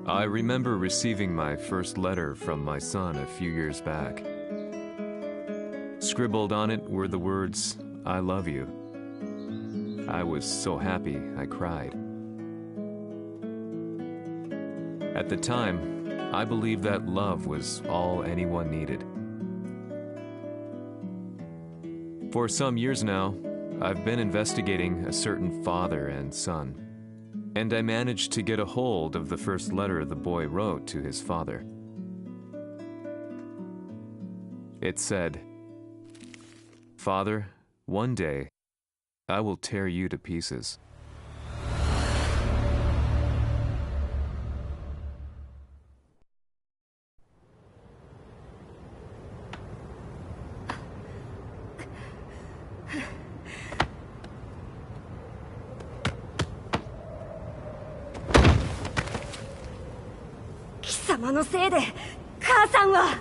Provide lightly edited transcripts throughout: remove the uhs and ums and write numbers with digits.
I remember receiving my first letter from my son a few years back. Scribbled on it were the words, "I love you." I was so happy I cried. At the time, I believed that love was all anyone needed. For some years now, I've been investigating a certain father and son, and I managed to get a hold of the first letter the boy wrote to his father. It said, "Father, one day, I will tear you to pieces." "様のせいで母さんは..."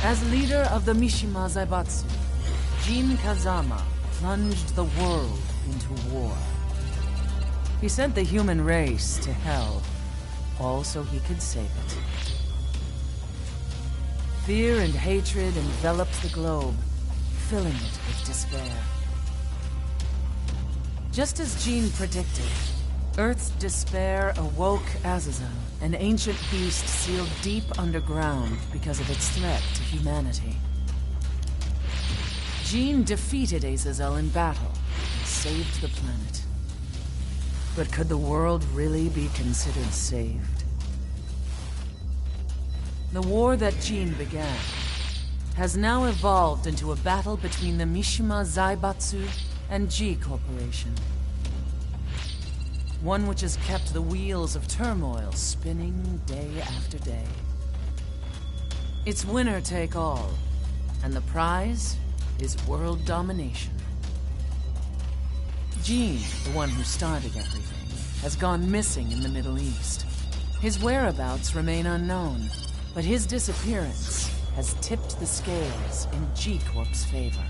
As leader of the Mishima Zaibatsu, Jin Kazama plunged the world into war. He sent the human race to hell, all so he could save it. Fear and hatred enveloped the globe, filling it with despair. Just as Jin predicted, Earth's despair awoke Azazel, an ancient beast sealed deep underground because of its threat to humanity. Jin defeated Azazel in battle and saved the planet. But could the world really be considered saved? The war that Jin began has now evolved into a battle between the Mishima Zaibatsu and G Corporation. One which has kept the wheels of turmoil spinning day after day. It's winner take all, And the prize is world domination. Gene, the one who started everything, has gone missing in the Middle East. His whereabouts remain unknown, but his disappearance has tipped the scales in G-Corp's favor.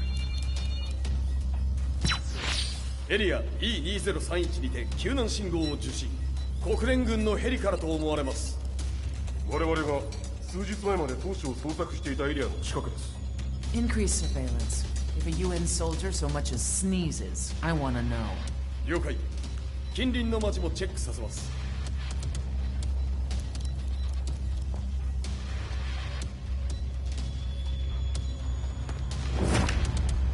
エリア E2031 にて救難信号を受信。国連軍のヘリからと思われます。我々が数日前まで当初を捜索していたエリアの近くです。Increase surveillance. If a UN soldier so much as sneezes, I want to know. 了解。近隣の町もチェックさせます。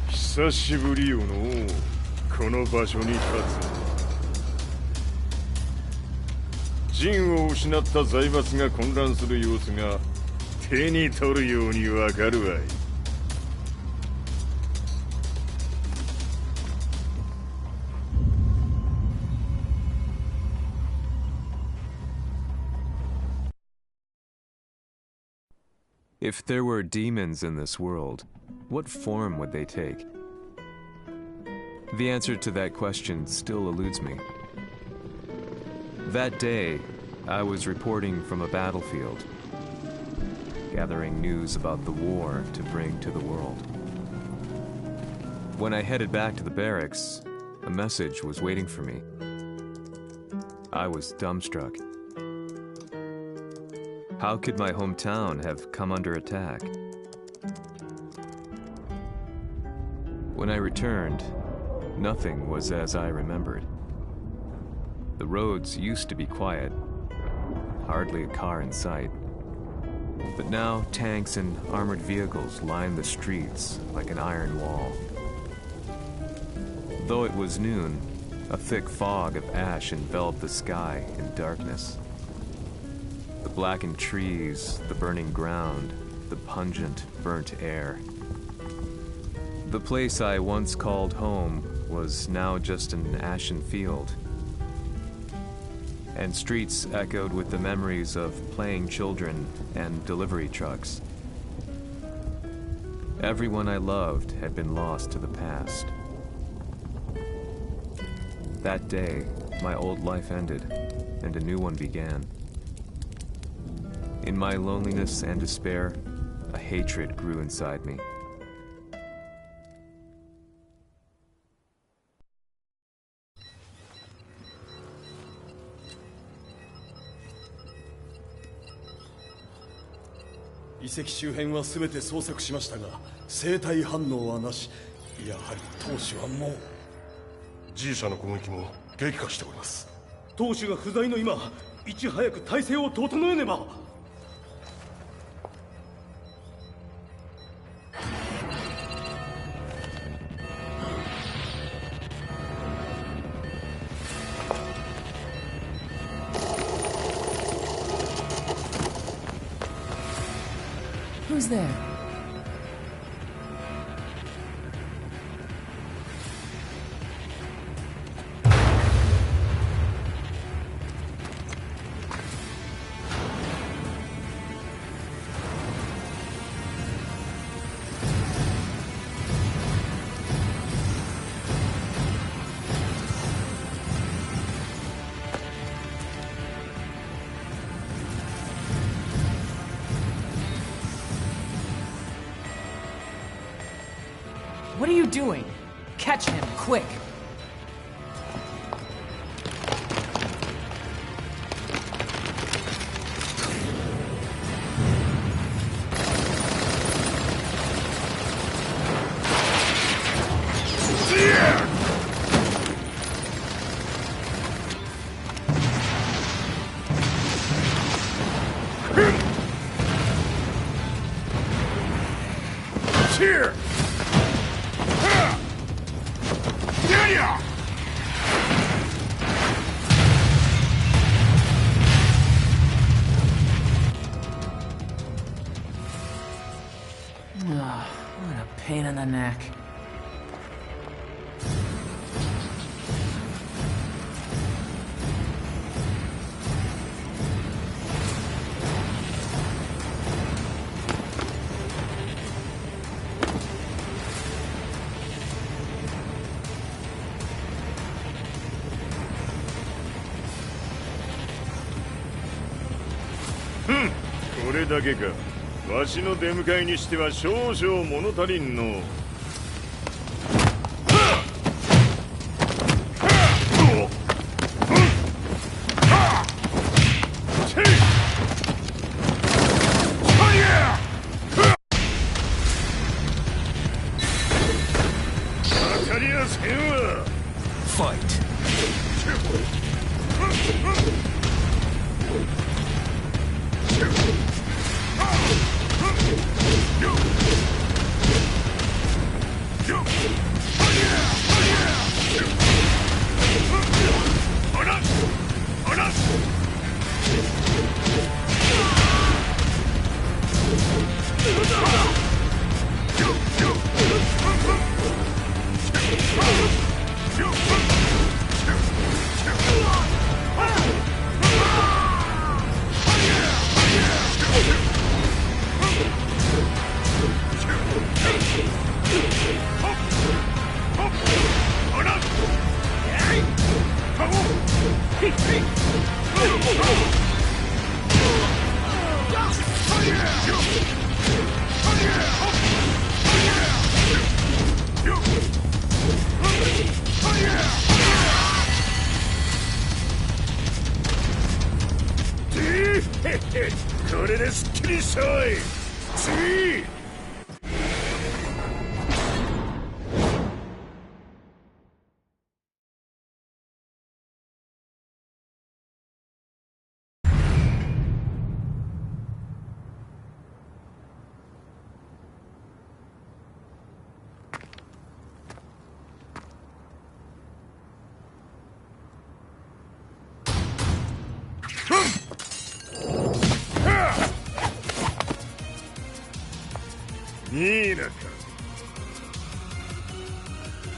久しぶりよのこの場所に立つ。陣を失った財閥が混乱する様子が手に取るようにわかるわい。If there were demons in this world, what form would they take? The answer to that question still eludes me. That day, I was reporting from a battlefield, gathering news about the war to bring to the world. When I headed back to the barracks, a message was waiting for me. I was dumbstruck. How could my hometown have come under attack? When I returned, nothing was as I remembered. The roads used to be quiet, hardly a car in sight. But now tanks and armored vehicles line the streets like an iron wall. Though it was noon, a thick fog of ash enveloped the sky in darkness. The blackened trees, the burning ground, the pungent, burnt air. The place I once called home was now just an ashen field. And streets echoed with the memories of playing children and delivery trucks. Everyone I loved had been lost to the past. That day, my old life ended, and a new one began. In my loneliness and despair, a hatred grew inside me.遺跡周辺は全て捜索しましたが、生体反応はなし。やはり当主はもう。G 社の攻撃も激化しております。当主が不在の今、いち早く体制を整えねば。Who's there? What are you doing? Catch him, quick! Here! What a pain in the neck. これだけか。わしの出迎えにしては少々物足りんの。これですっきりしたわい。次。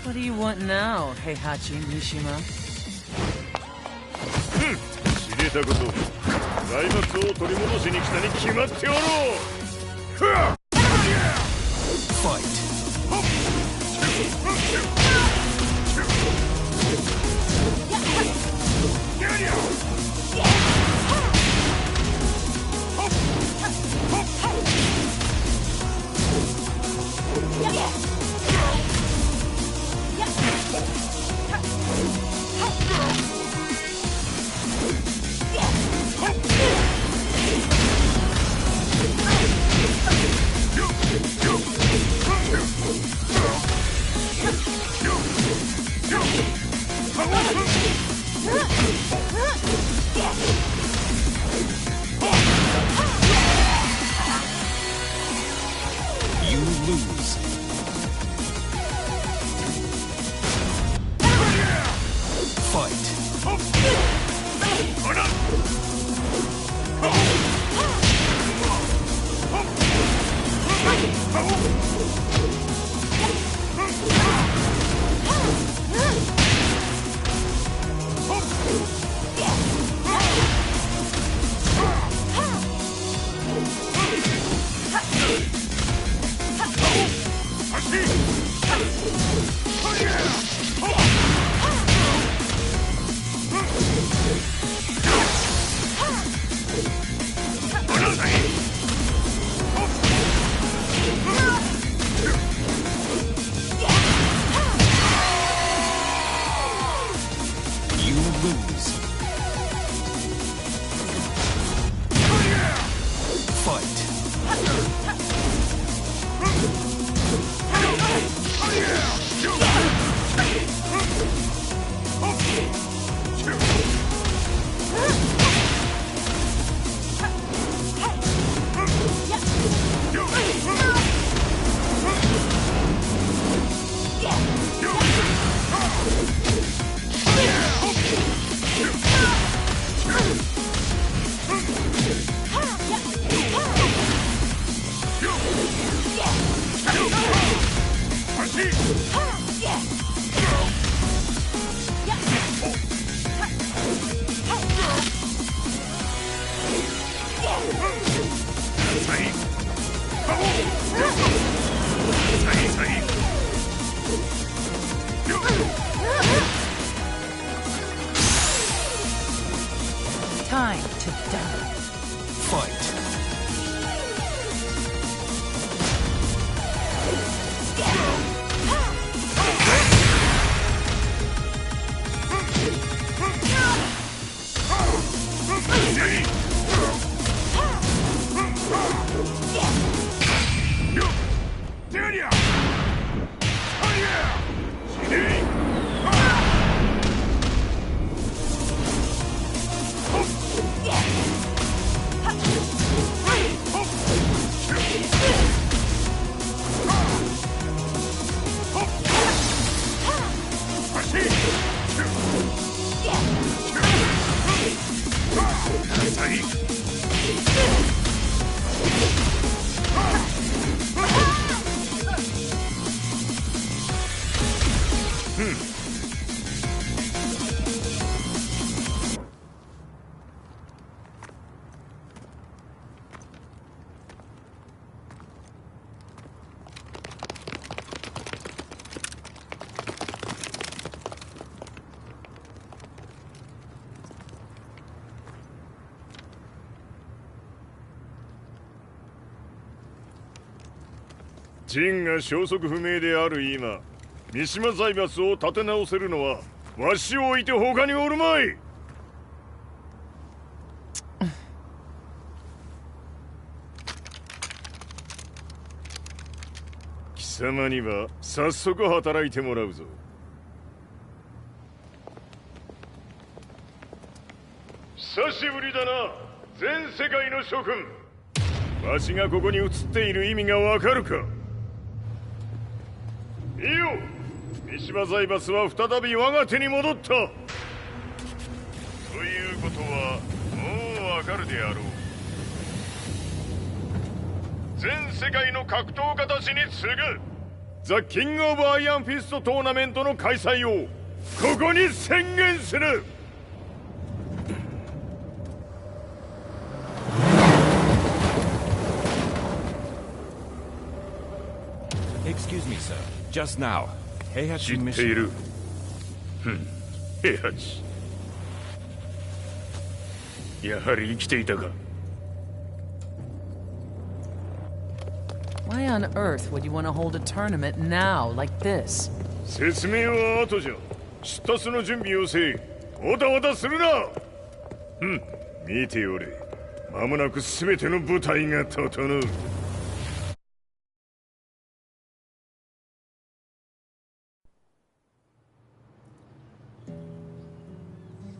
What do you want now, Heihachi Mishima? 知れたこと。財閥を取り戻しに来たに決まっておろう。Fight. You lose. Fight. Time to die. Fight. ジンが消息不明である今、三島財閥を立て直せるのはわしを置いて他におるまい。貴様には早速働いてもらうぞ。久しぶりだな、全世界の諸君。わしがここに映っている意味がわかるか。いいよ、三島財閥は再び我が手に戻った。ということはもうわかるであろう。全世界の格闘家たちに次ぐザ・キング・オブ・アイアンフィストトーナメントの開催をここに宣言する。Excuse me, sir. Just now, 知っている。平八。やはり生きていたか。Why on earth would you want to hold a tournament now, like this? 説明は後じゃ。出立の準備をせえ。おたおたするな。見ておれ。間もなく全ての部隊が整う。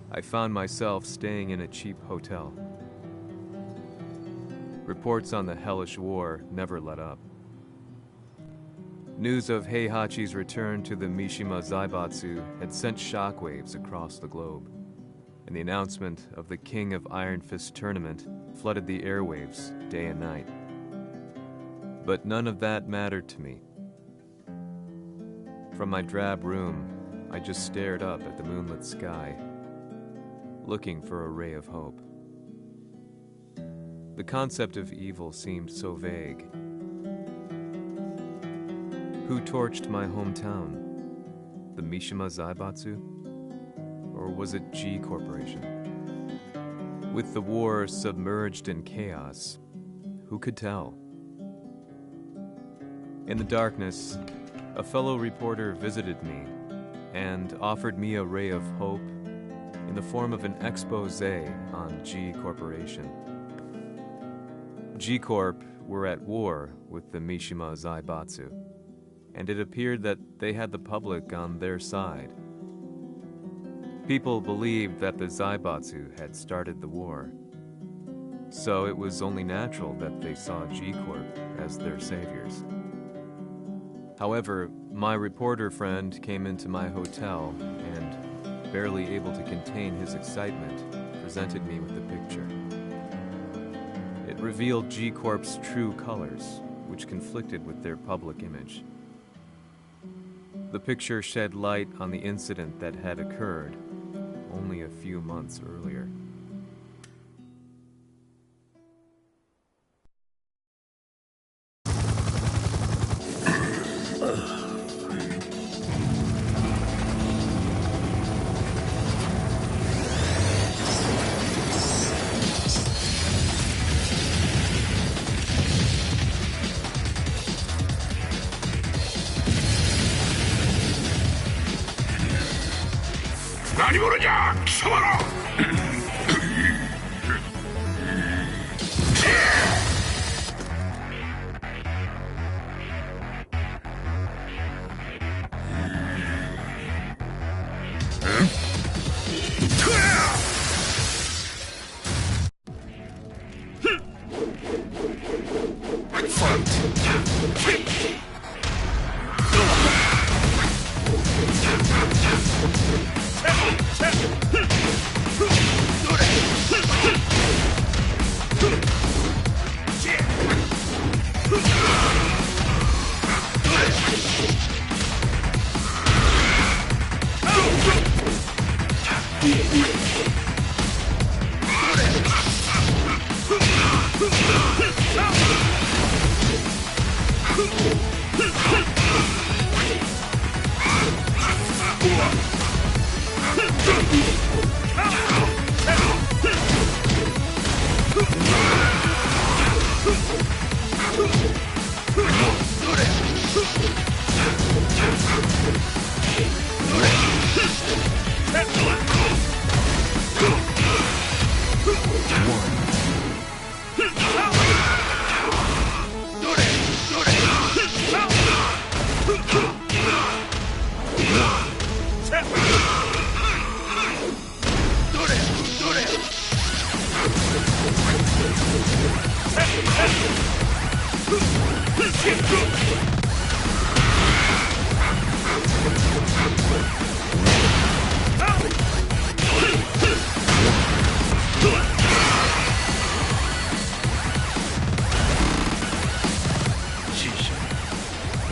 I found myself staying in a cheap hotel. Reports on the hellish war never let up. News of Heihachi's return to the Mishima Zaibatsu had sent shockwaves across the globe, and the announcement of the King of Iron Fist tournament flooded the airwaves day and night. But none of that mattered to me. From my drab room, I just stared up at the moonlit sky, looking for a ray of hope. The concept of evil seemed so vague. Who torched my hometown? The Mishima Zaibatsu? Or was it G Corporation? With the war submerged in chaos, who could tell? In the darkness, a fellow reporter visited me and offered me a ray of hope in the form of an expose on G Corporation. G Corp were at war with the Mishima Zaibatsu, and it appeared that they had the public on their side. People believed that the Zaibatsu had started the war, so it was only natural that they saw G Corp as their saviors. However, my reporter friend came into my hotel and, barely able to contain his excitement, presented me with the picture. It revealed G Corp's true colors, which conflicted with their public image. The picture shed light on the incident that had occurred only a few months earlier.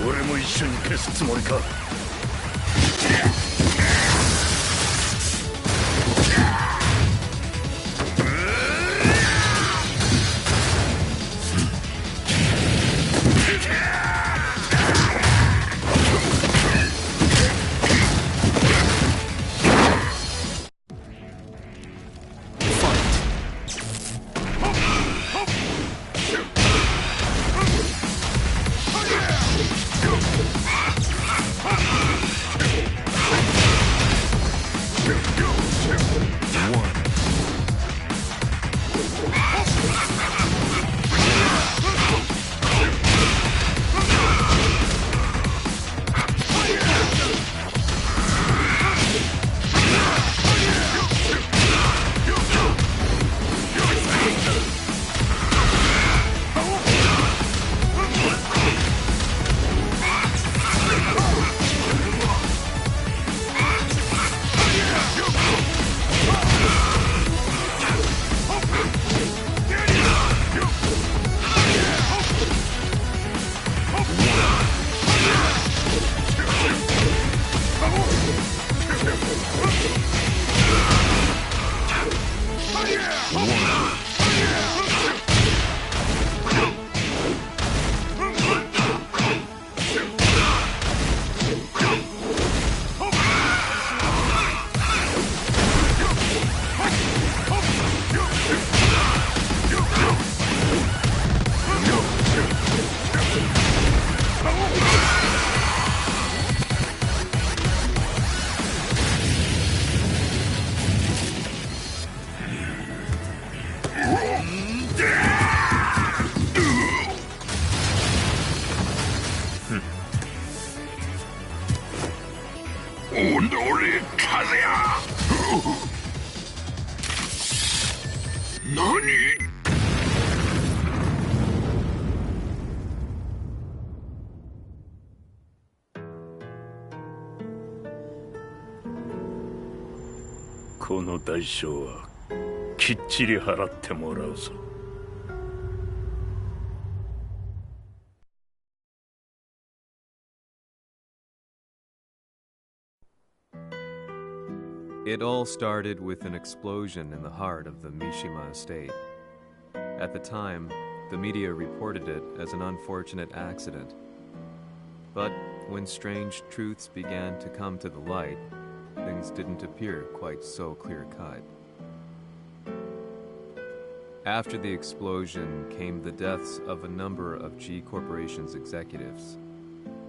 俺も一緒に消すつもりか。この代償はきっちり払ってもらうぞ。It all started with an explosion in the heart of the Mishima estate. At the time, the media reported it as an unfortunate accident. But when strange truths began to come to the light, things didn't appear quite so clear-cut. After the explosion came the deaths of a number of G Corporation's executives.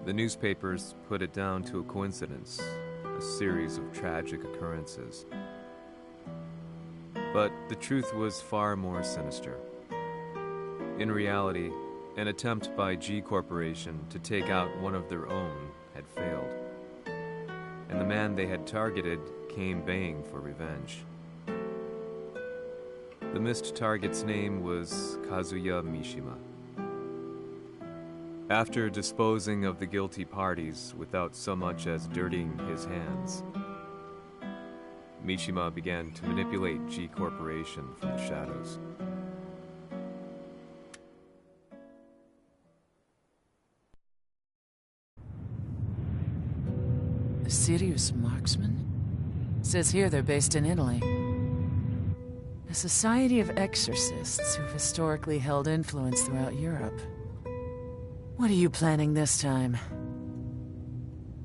The newspapers put it down to a coincidence, a series of tragic occurrences. But the truth was far more sinister. In reality, an attempt by G Corporation to take out one of their own had failed, and the man they had targeted came baying for revenge. The missed target's name was Kazuya Mishima. After disposing of the guilty parties without so much as dirtying his hands, Mishima began to manipulate G Corporation from the shadows. A serious marksman? Says here they're based in Italy. A society of exorcists who've historically held influence throughout Europe. What are you planning this time?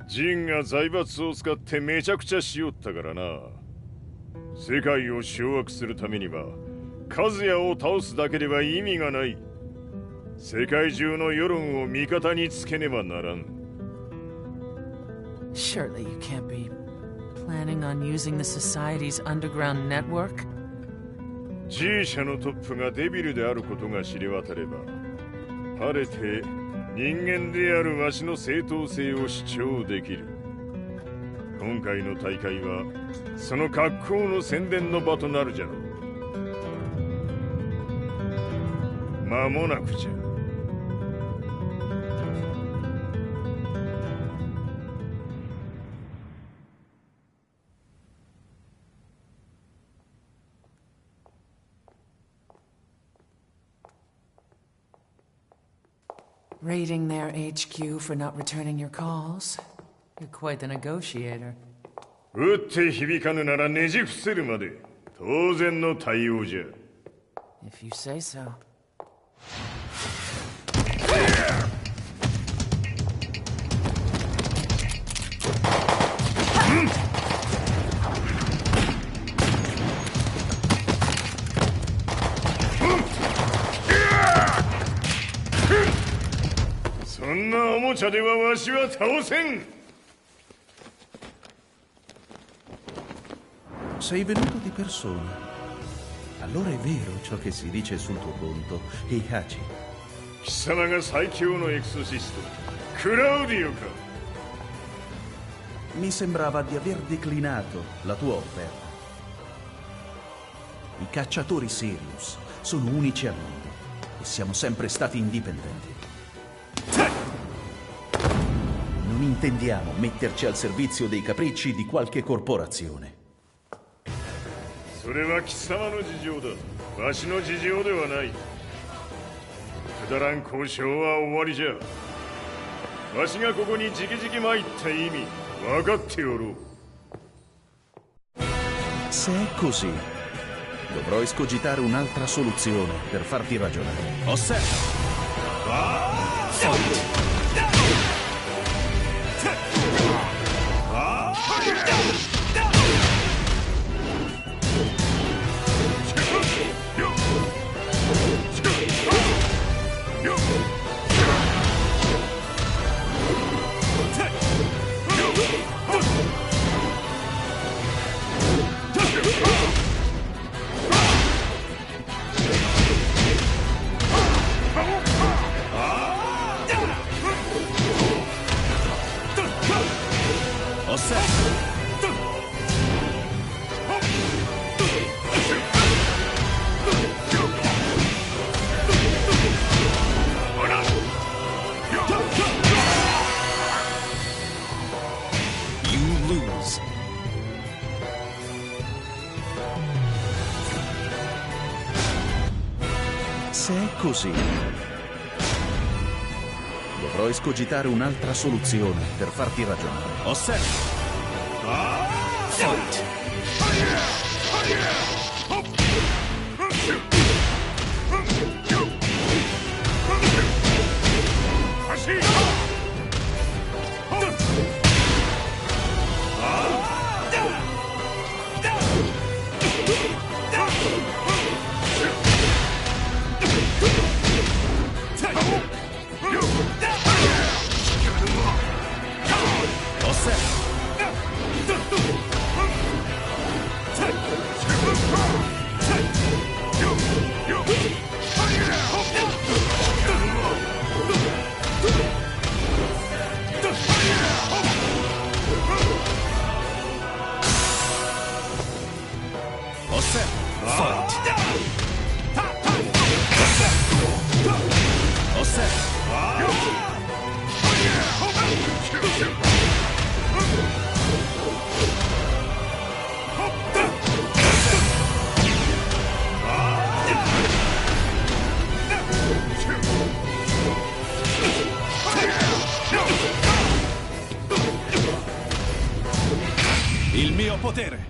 ジンが財閥を使ってめちゃくちゃしよったからな。世界を掌握するためには和也を倒すだけでは意味がない。世界中の世論を味方につけねばならん。 Surely you can't be planning on using the Society's underground network? G 社のトップがデビルであることが知れ渡れば、晴れて人間であるわしの正当性を主張できる。今回の大会はその格好の宣伝の場となるじゃろう。間もなくじゃ。Raiding their HQ for not returning your calls. You're quite the negotiator. 打って響かぬならねじ伏せるまで当然の対応じゃ。 If you say so. Sei venuto di persona. Allora è vero ciò che si dice sul tuo conto, Heihachi. 貴様が最強のエクソシスト、クラウディオか。 Mi sembrava di aver declinato la tua offerta. I cacciatori Sirius sono unici al mondo e siamo sempre stati indipendenti. Non intendiamo metterci al servizio dei capricci di qualche corporazione. それは貴様の事情だ。わしの事情ではない。くだらん交渉は終わりじゃ。わしがここに直々参った意味分かっておろう。 Se è così, dovrò escogitare un'altra soluzione per farti ragionare. Osserva! Se è così, dovrò escogitare un'altra soluzione per farti ragionare. Osserva! Fight! Il mio potere!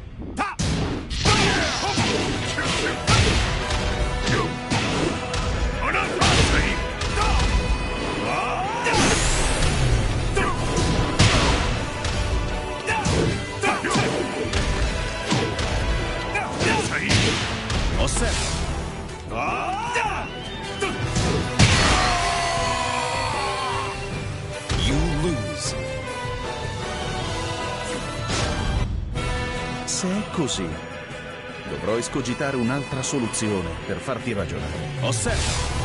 così, dovrò escogitare un'altra soluzione per farti ragionare. Osserva!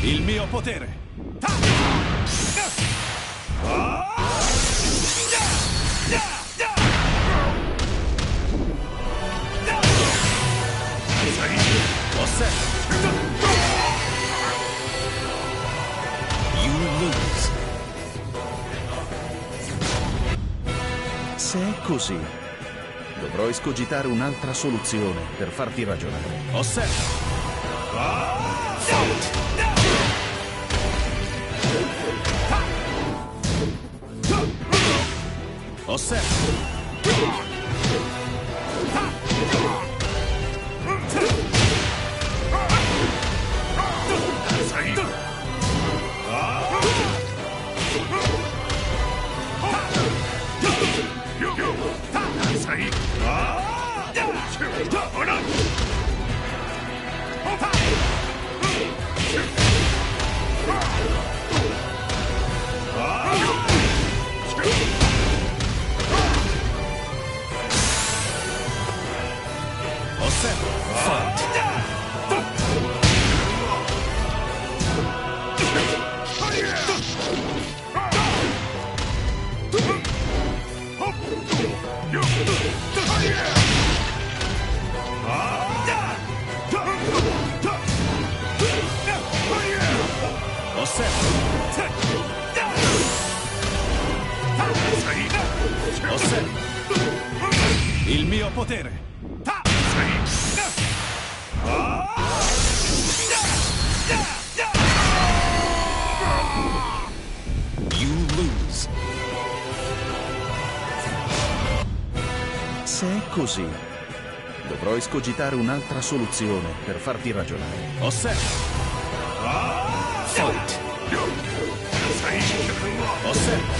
Il mio potere! Se è così, dovrò escogitare un'altra soluzione per farti ragionare. Osserva! Osserva! Il mio potere! You lose. Se è così, dovrò escogitare un'altra soluzione per farti ragionare. Osserva! Fight! Osserva!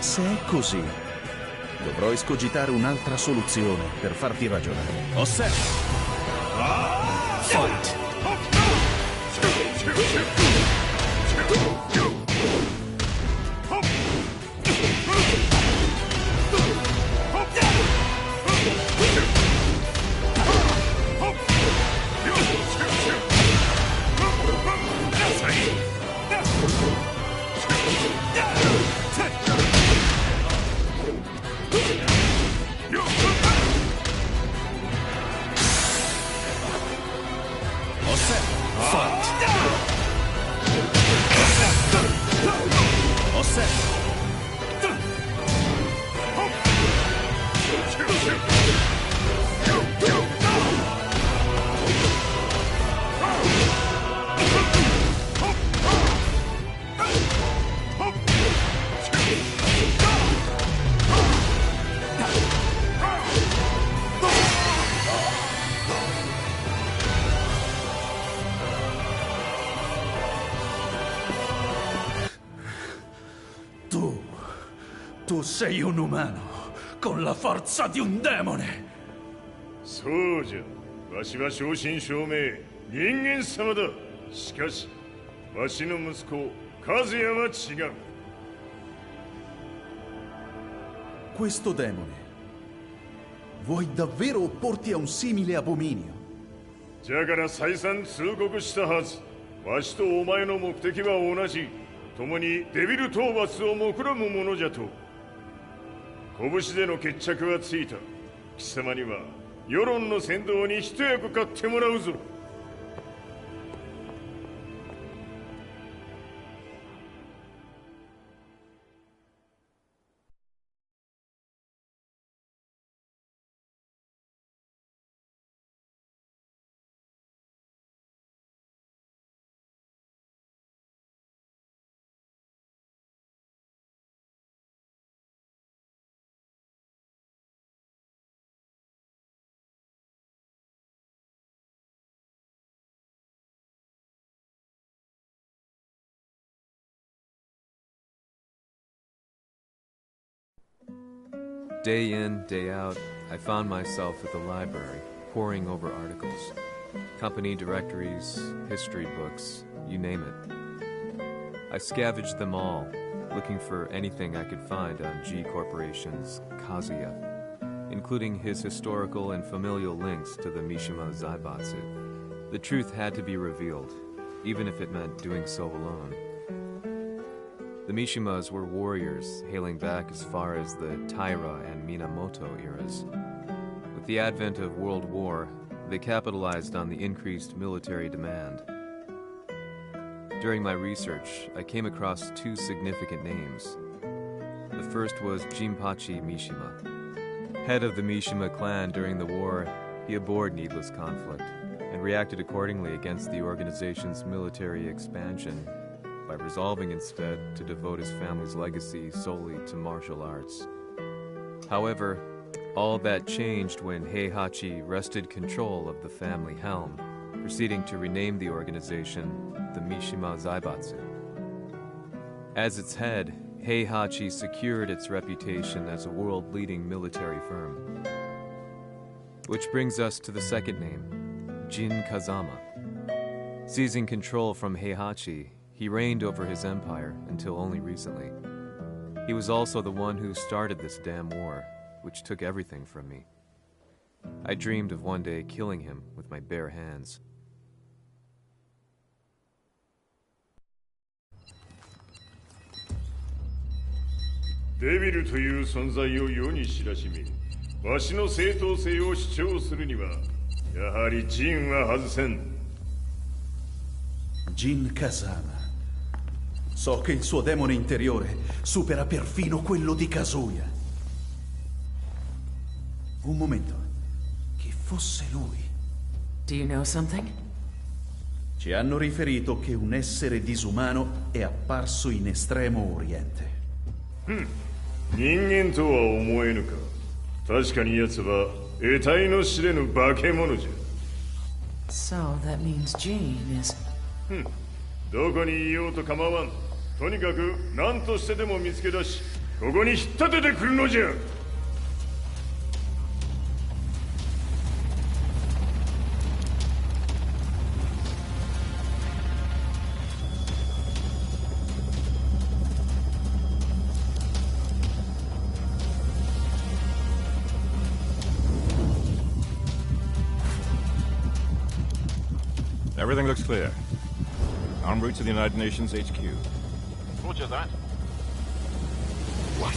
Se è così, dovrò escogitare un'altra soluzione per farti ragionare. Osserva! Fight! Fight! Tu sei un umano, con la forza di un demone. そうじゃ。わしは正真正銘人間様だ。しかしわしの息子和也は違う。 Questo demone, vuoi davvero opporti a un simile abominio? じゃから再三通告したはず。わしとお前の目的は同じ。共にデビル討伐を目論むものじゃと。拳での決着はついた。貴様には世論の先導に一役買ってもらうぞ。Day in, day out, I found myself at the library, poring over articles. Company directories, history books, you name it. I scavenged them all, looking for anything I could find on G Corporation's Kazuya, including his historical and familial links to the Mishima Zaibatsu. The truth had to be revealed, even if it meant doing so alone. The Mishimas were warriors hailing back as far as the Taira and Minamoto eras. With the advent of World War, they capitalized on the increased military demand. During my research, I came across two significant names. The first was Jinpachi Mishima. Head of the Mishima clan during the war, he abhorred needless conflict and reacted accordingly against the organization's military expansion by resolving instead to devote his family's legacy solely to martial arts. However, all that changed when Heihachi wrested control of the family helm, proceeding to rename the organization the Mishima Zaibatsu. As its head, Heihachi secured its reputation as a world-leading military firm. Which brings us to the second name, Jin Kazama. Seizing control from Heihachi, he reigned over his empire until only recently. He was also the one who started this damn war, which took everything from me. I dreamed of one day killing him with my bare hands. Devil という存在を世に知らしみ、わしの正当性を主張するには、やはりジンは外せん。Jin Kazama. So che il suo demone interiore supera perfino quello di Kazuya. Un momento. Chi fosse lui? Do you know something? Ci hanno riferito che un essere disumano è apparso in Estremo Oriente. 人間とは思えぬか。確かに奴は得体の知れぬ化け物じゃ。 So that means Jean is... どこにいようと構わん。とにかく何としてでも見つけ出し、ここに引っ立ててくるのじゃ。Everything looks clear. En route to the United Nations HQ. Roger that. What?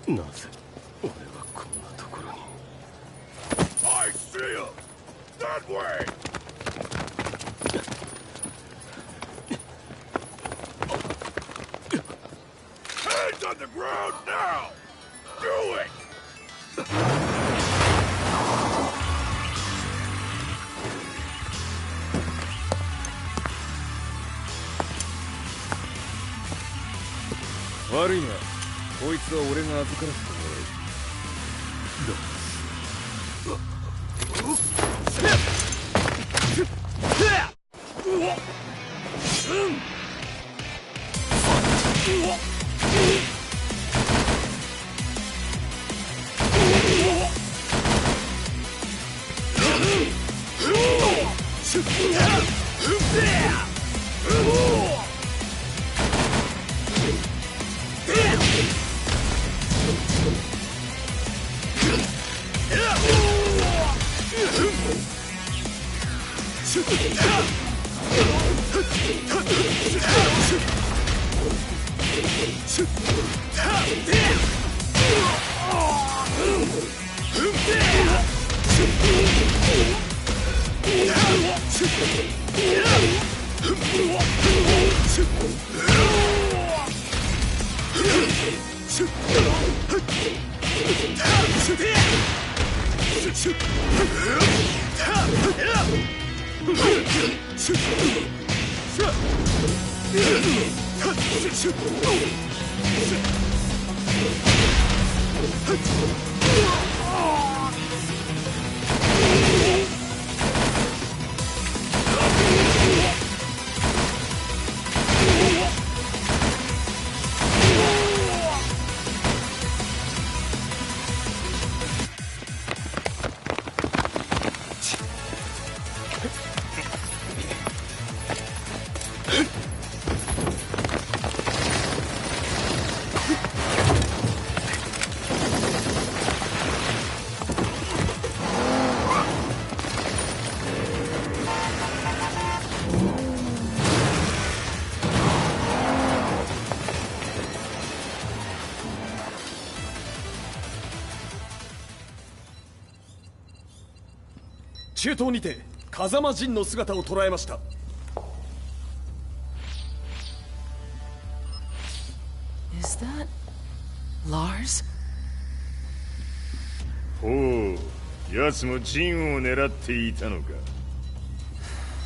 なぜ俺はこんなところに。 I see him! That way! Hands on the ground now! Do it! 悪いな、こいつは俺が預からせてもらう。中東にて風間陣の姿を捉えました。Is that Lars? ほう、奴も陣を狙っていたのか。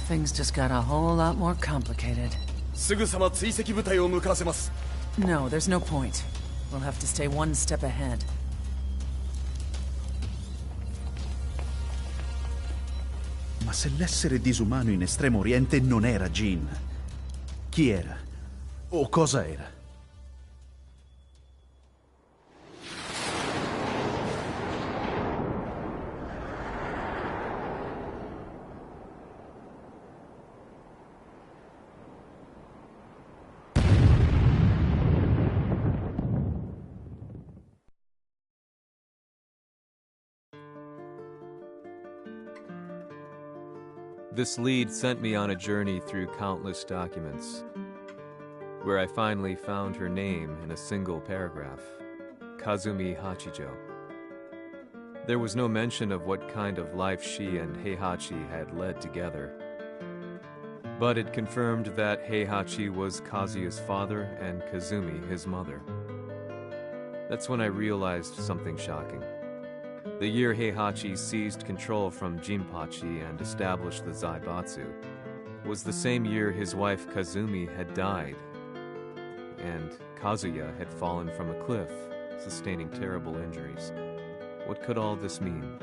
Things just got a whole lot more complicated. すぐさま追跡部隊を向かわせます。No, there's no point. We'll have to stay one step ahead. Ma se l'essere disumano in Estremo Oriente non era Jin, chi era? O cosa era? This lead sent me on a journey through countless documents, where I finally found her name in a single paragraph, Kazumi Hachijo. There was no mention of what kind of life she and Heihachi had led together, but it confirmed that Heihachi was Kazuya's father and Kazumi his mother. That's when I realized something shocking. The year Heihachi seized control from Jinpachi and established the Zaibatsu was the same year his wife Kazumi had died, and Kazuya had fallen from a cliff, sustaining terrible injuries. What could all this mean?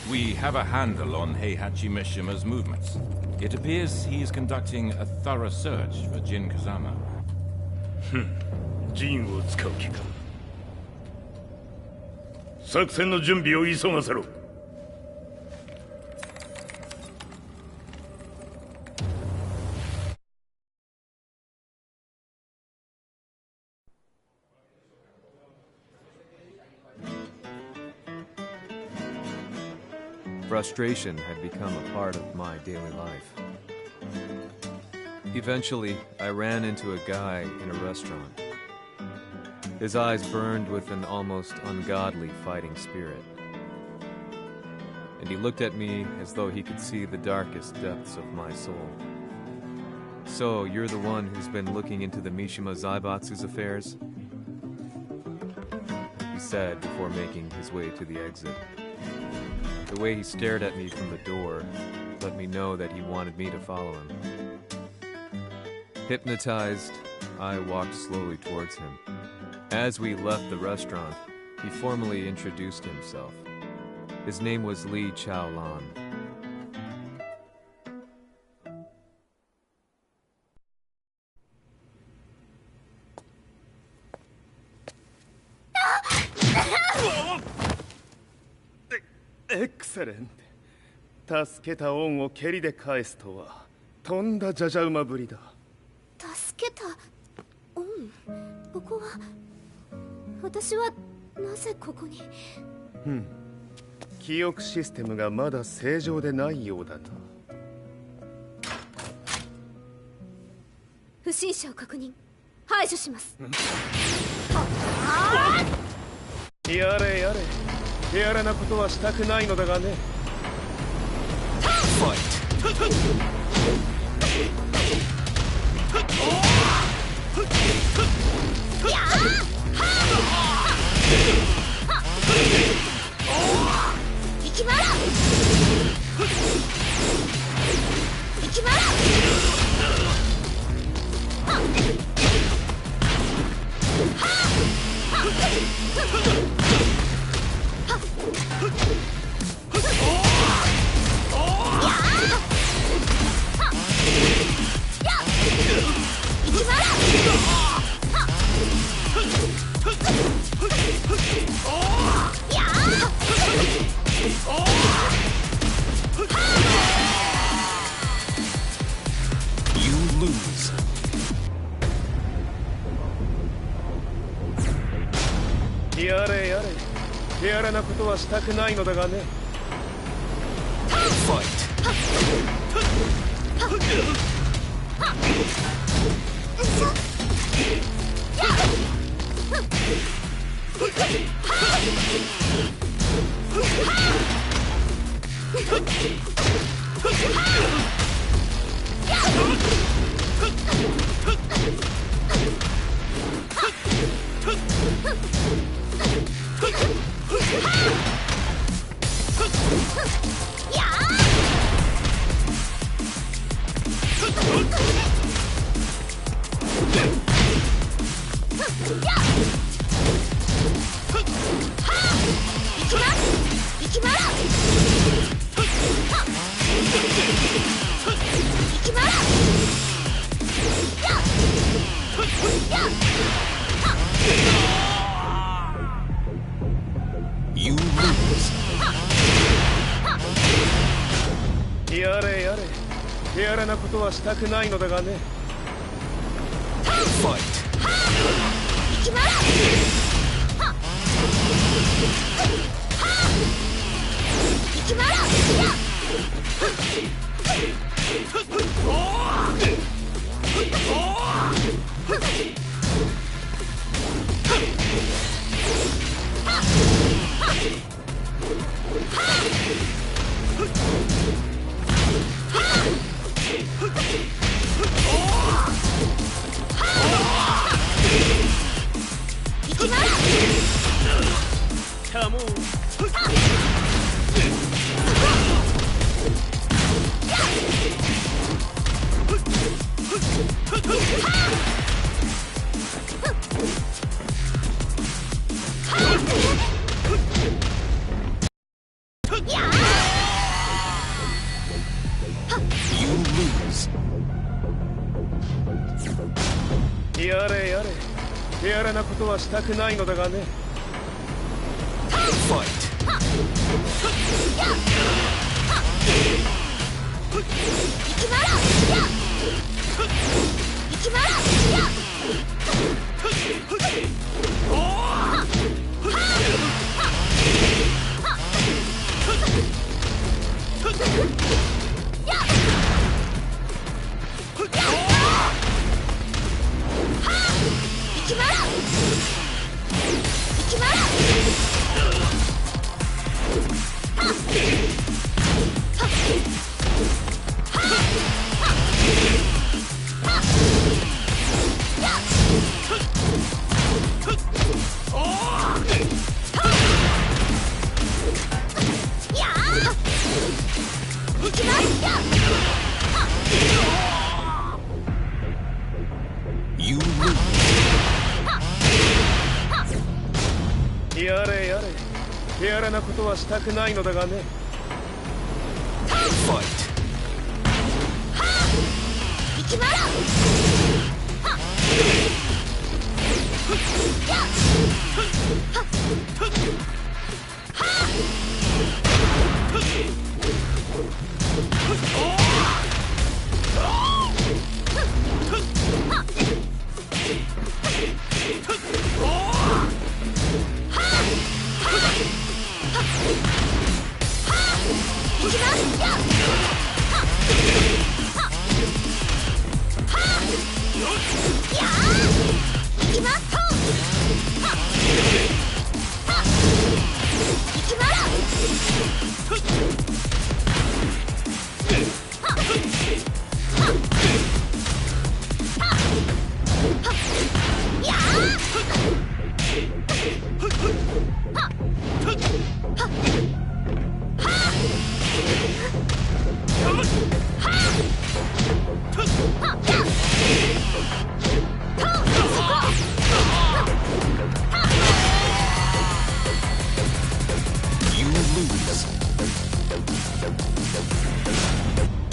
We have a handle on Heihachi Mishima's movements. It appears he is conducting a thorough search for Jin Kazama. 陣を使う気か。作戦の準備を急がせろ。Frustration had become a part of my daily life. Eventually, I ran into a guy in a restaurant. His eyes burned with an almost ungodly fighting spirit. And he looked at me as though he could see the darkest depths of my soul. "So, you're the one who's been looking into the Mishima Zaibatsu's affairs?" he said before making his way to the exit. The way he stared at me from the door let me know that he wanted me to follow him. Hypnotized, I walked slowly towards him. As we left the restaurant, he formally introduced himself. His name was Li Chaolan. Excellent. 助けた恩を蹴りで返すとはとんだじゃじゃ馬ぶりだ。助けた恩？ここは私はなぜここに？記憶システムがまだ正常でないようだな。不審者を確認、排除します。やれやれ、手荒なことはしたくないのだがね。やれやれ、手荒なことはしたくないのだがね。やれやれ、手荒なことはしたくないのだがね。やれやれ、手荒なことはしたくないのだがね。やれやれ、手荒なことはしたくないのだがね。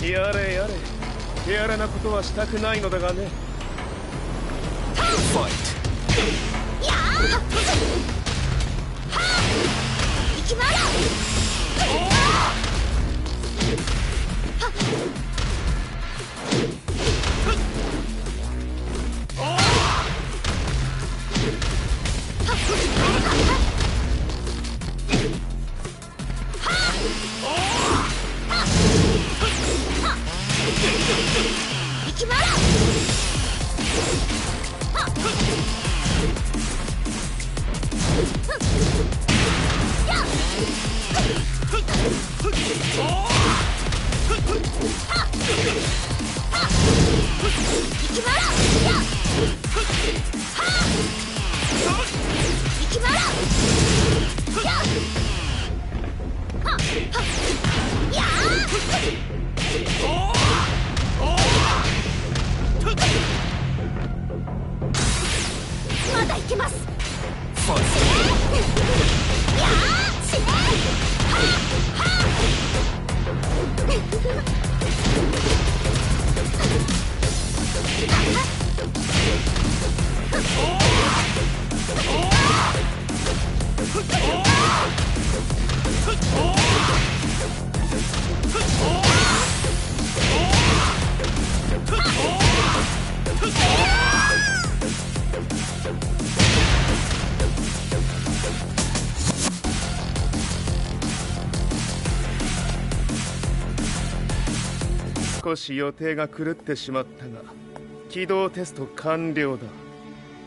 やれやれ、手荒なことはしたくないのだがね。まだいけます。少し予定が狂ってしまったが、起動テスト完了だ。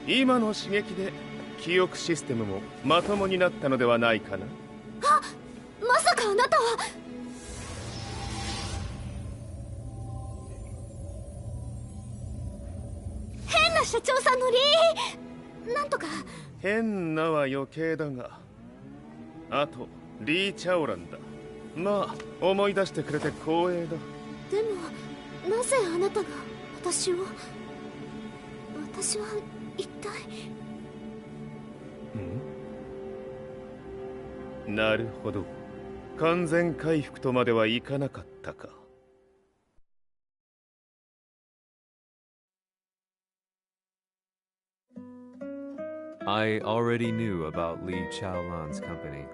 今の刺激で記憶システムもまともになったのではないかな。あ、まさかあなたは。変な社長さんのなんとか。変なは余計だが、あとリー・チャオランだ。まあ思い出してくれて光栄だ。でもなぜあなたが私は一体。なるほど、完全回復とまではいかなかったか。I already knew about Li Chaolan's company,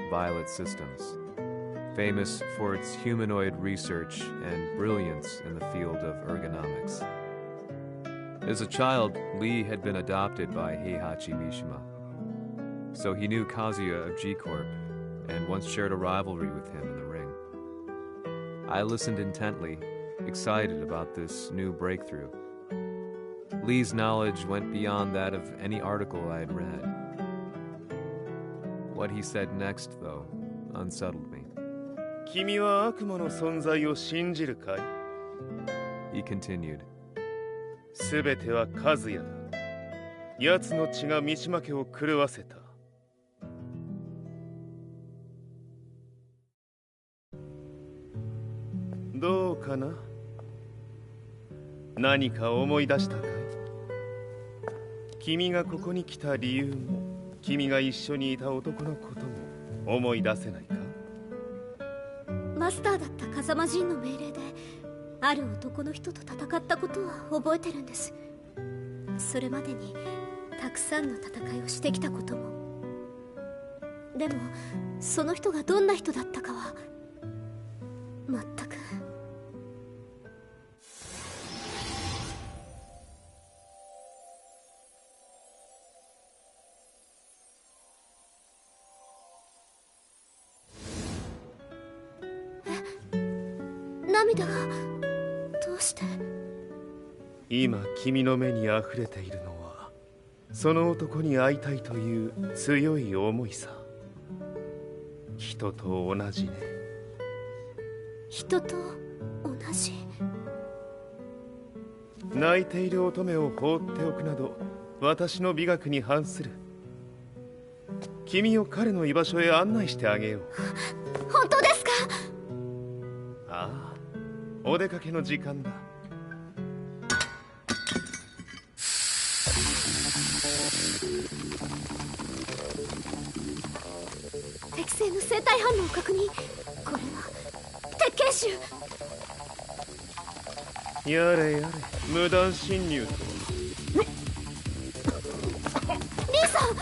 Violet Systems, famous for its humanoid research and brilliance in the field of ergonomics. As a child, Li had been adopted by Heihachi Mishima, so he knew Kazuya of G-Corp and once shared a rivalry with him in the ring. I listened intently, excited about this new breakthrough. Li's knowledge went beyond that of any article I had read. What he said next, though, unsettled me. 君は悪魔の存在を信じるかい? He continued. すべては和也だ。奴の血が三島家を狂わせた。どうかな？何か思い出したかい？君がここに来た理由も、君が一緒にいた男のことも思い出せないか？マスターだった風間陣の命令である男の人と戦ったことは覚えてるんです。それまでにたくさんの戦いをしてきたことも。でもその人がどんな人だったかは全く。涙がどうして？今君の目にあふれているのはその男に会いたいという強い思いさ。人と同じね。人と同じ？泣いている乙女を放っておくなど私の美学に反する。君を彼の居場所へ案内してあげよう。本当ですか？ああ、お出かけの時間だ。適正の生体反応を確認。これは鉄拳臭。やれやれ、無断侵入とは。リーさん。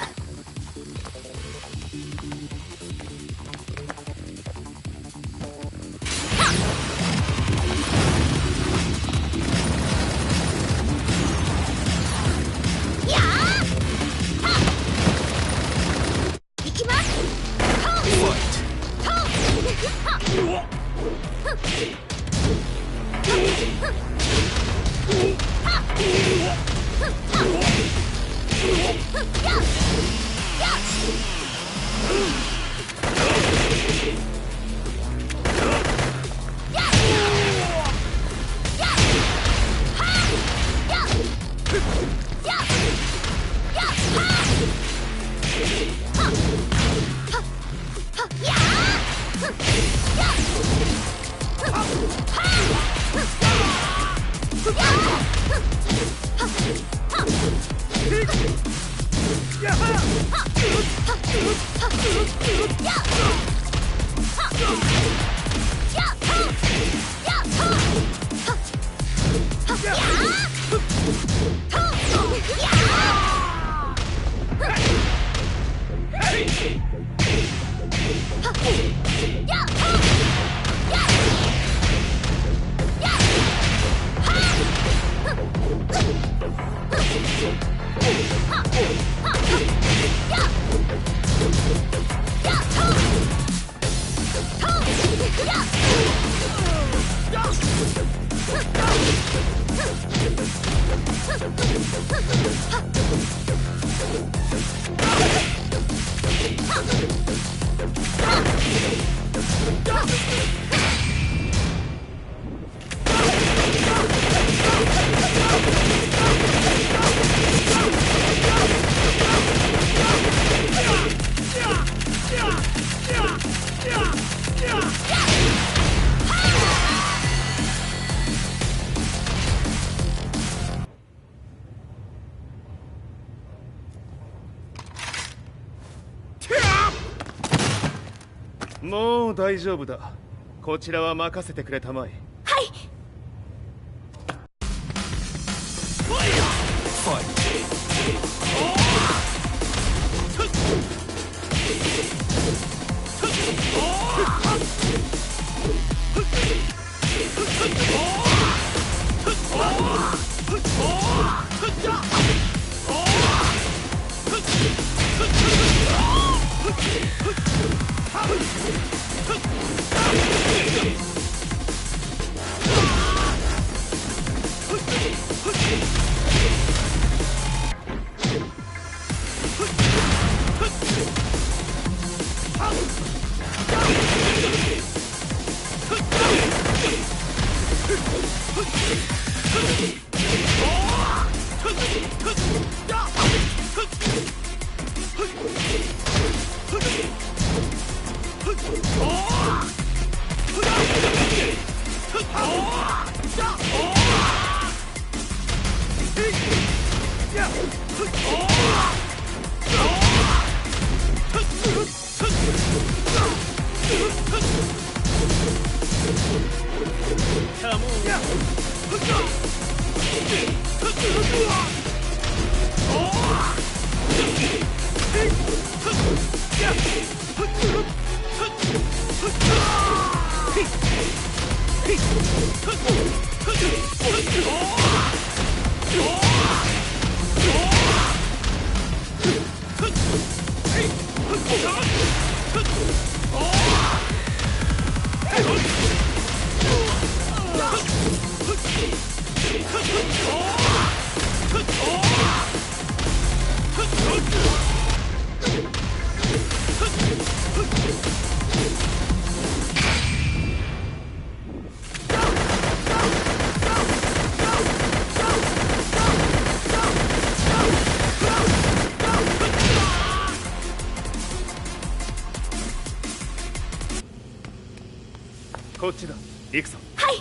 もう大丈夫だ。こちらは任せてくれたまえ。はい。Fight. こっちだ。行くぞ。はい。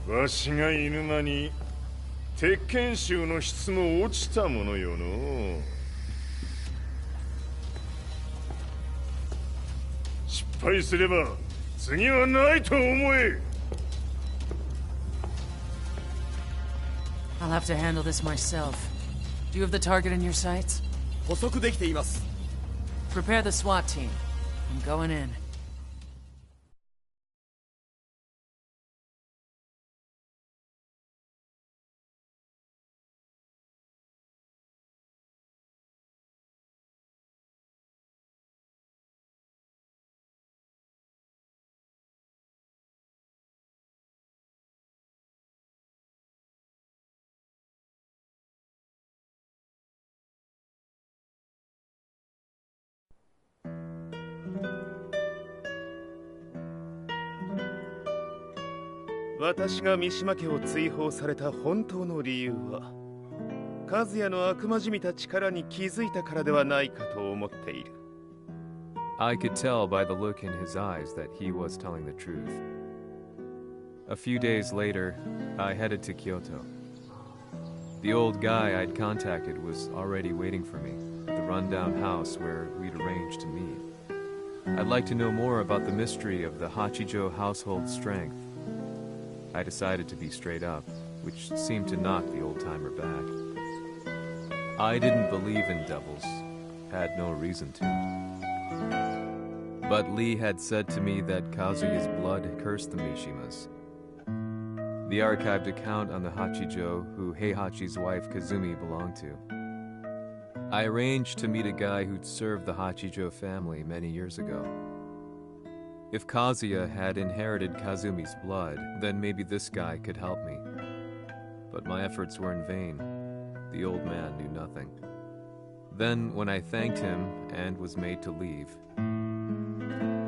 わしが犬間に鉄拳衆の質も落ちたものよの。失敗すれば次はないと思え。I'll have to handle this myself. Do you have the target in your sights? 捕捉できています。 Prepare the SWAT team. I'm going in.「私が三島家を追放された本当の理由は和也の悪魔じみた力に気づいたからではないかと思っている。 I could tell by the look in his eyes that he was telling the truth. A few days later, I headed to Kyoto. The old guy I'd contacted was already waiting for me at the rundown house where we'd arranged to meet. I'd like to know more about the mystery of the Hachijo household strength. I decided to be straight up, which seemed to knock the old-timer back. I didn't believe in devils, had no reason to. But Lee had said to me that Kazuya's blood cursed the Mishimas. The archived account on the Hachijo who Heihachi's wife Kazumi belonged to. I arranged to meet a guy who'd served the Hachijo family many years ago. If Kazuya had inherited Kazumi's blood, then maybe this guy could help me. But my efforts were in vain. The old man knew nothing. Then, when I thanked him and was made to leave,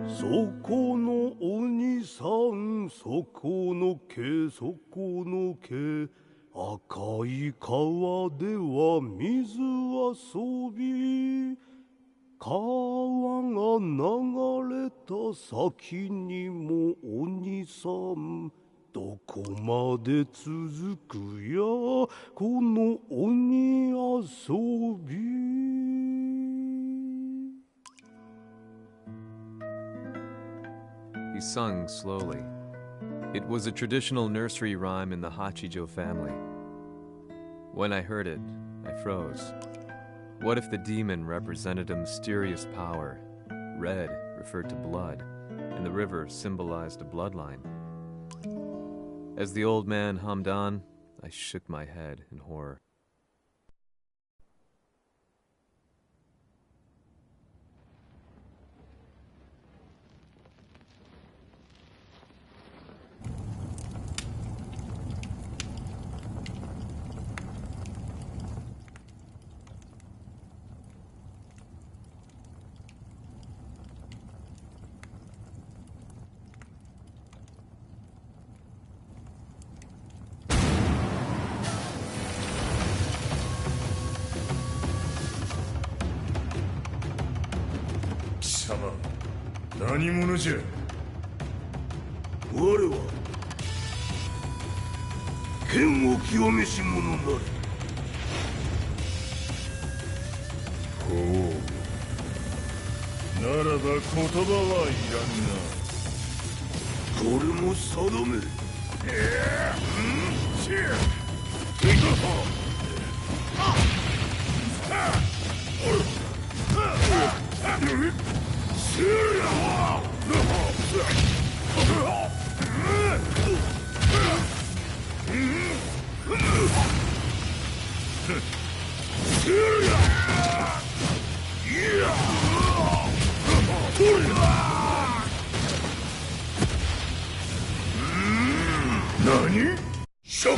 そこのお兄さん、そこの毛、そこの毛、赤い川では水遊び、川が流れた先にもお兄さん、どこまで続くやこの鬼遊び。 he sung slowly. It was a traditional nursery rhyme in the Hachijo family. When I heard it, I froze. What if the demon represented a mysterious power? Red referred to blood, and the river symbolized a bloodline. As the old man hummed on, I shook my head in horror. 様、何者じゃ。我は剣を極めし者なり。ほう、ならば言葉はいらんな。これも定め。何？食の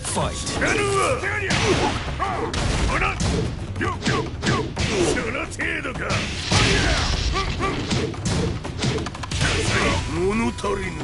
Fight! その程度か。物足りぬ。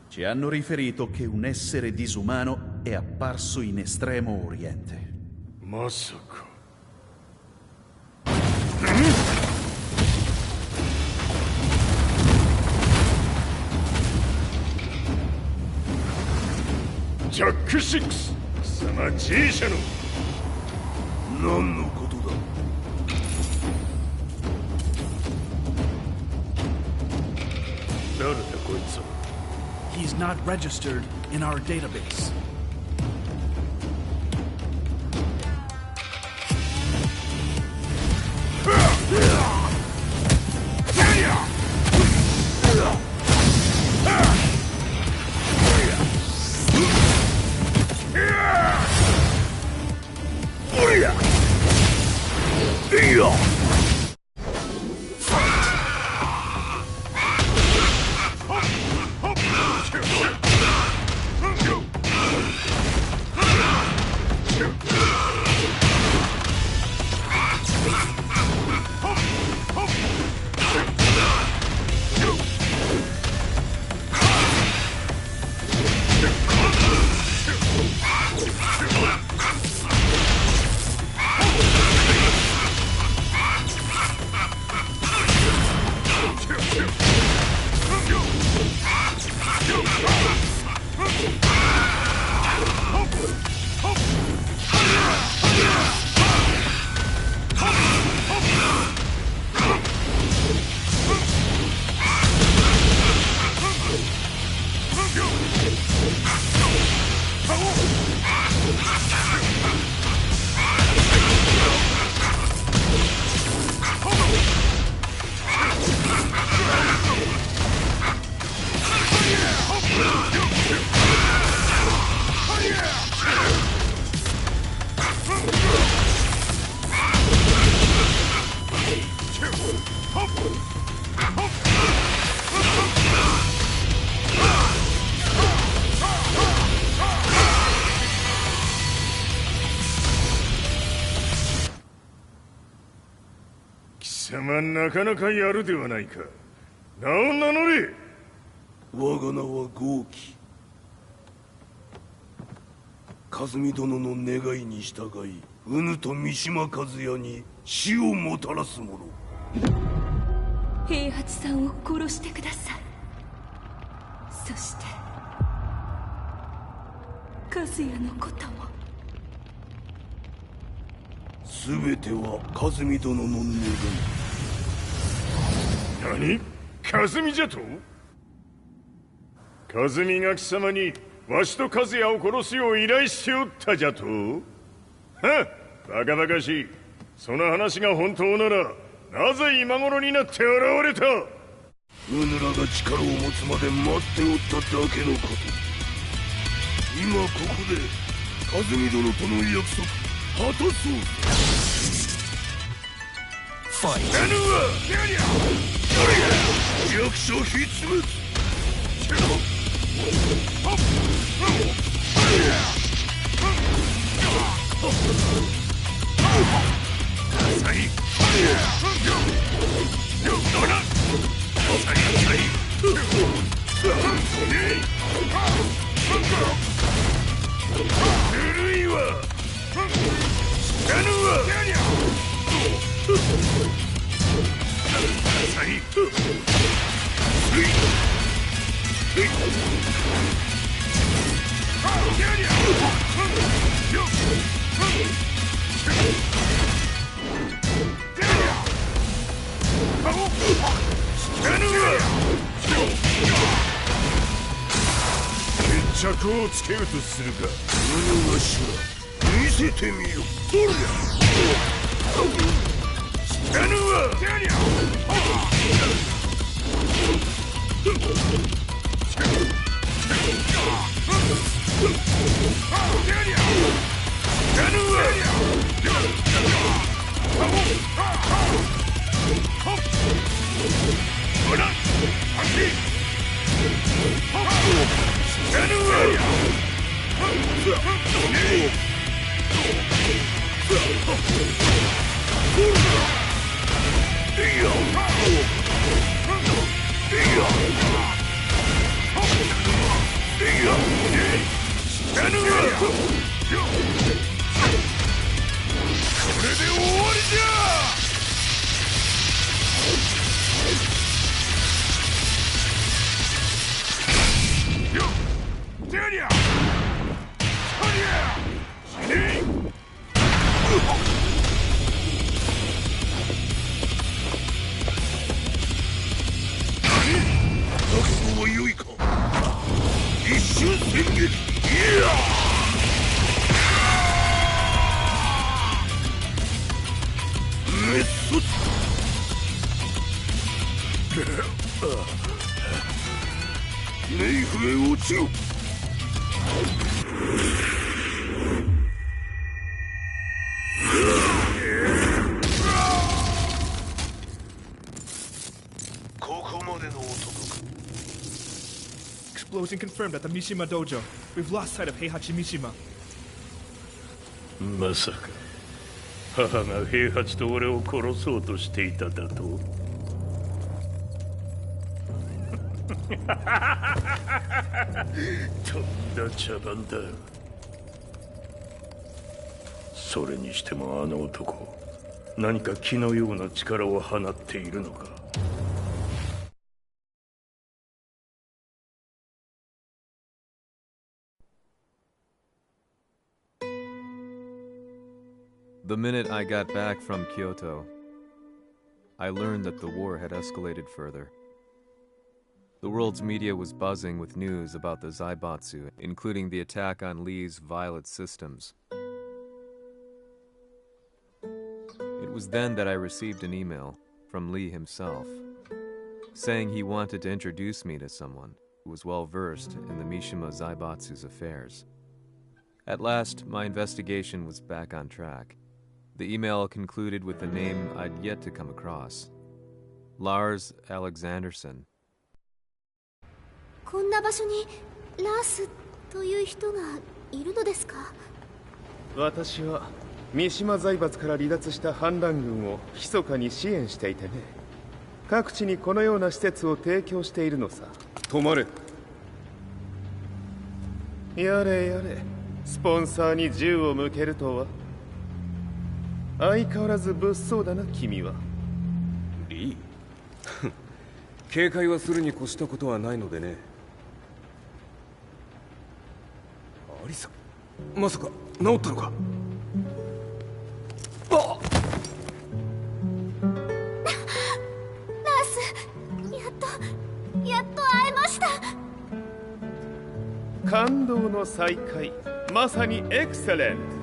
Ci hanno riferito che un essere disumano è apparso in Estremo Oriente. まさか。ジャック6、貴様 G 社の何のことだ。誰だこいつは。 He's not registered in our database.貴様なかなかやるではないか。名を名乗れ。我が名は豪輝。和美殿の願いに従い、うぬと三島和也に死をもたらす者。平八さんを殺してください。そして和也のことも。全ては和美殿の願い。何？和美じゃと？和美が貴様にわしと和也を殺すよう依頼しておったじゃと？はっ、バカバカしい。その話が本当ならなぜ今頃になって現れた？うぬらが力を持つまで待っておっただけのこと。今ここで和美殿との約束果たそう。ファイト。弱者必滅。ずるいわ。知らぬわ。決着をつけるとするが、うぬがしら見せてみよ。そりゃ知らぬわ。これで終わりじゃ。良いか。一瞬戦撃。滅卒。ネイフへ落ちろ。ここまでの男か。Explosion confirmed at the Mishima Dojo. We've lost sight of Heihachi Mishima. まさか母が平八と俺を殺そうとしていただと。とんだ茶番だ。それにしてもあの男、何か気のような力を放っているのか。The minute I got back from Kyoto, I learned that the war had escalated further. The world's media was buzzing with news about the Zaibatsu, including the attack on Lee's Violet systems. It was then that I received an email from Lee himself, saying he wanted to introduce me to someone who was well versed in the Mishima Zaibatsu's affairs. At last, my investigation was back on track. The email concluded with a name I'd yet to come across. Lars Alexanderson. こんな場所にラースという人がいるのですか？私は三島財閥から離脱した反乱軍を密かに支援していてね。各地にこのような施設を提供しているのさ。止まれ。やれやれ、スポンサーに銃を向けるとは。相変わらず物騒だな、君は。リー警戒はするに越したことはないのでね。アリサ、まさか治ったのか？あっラース、やっと会えました。感動の再会、まさにエクセレント。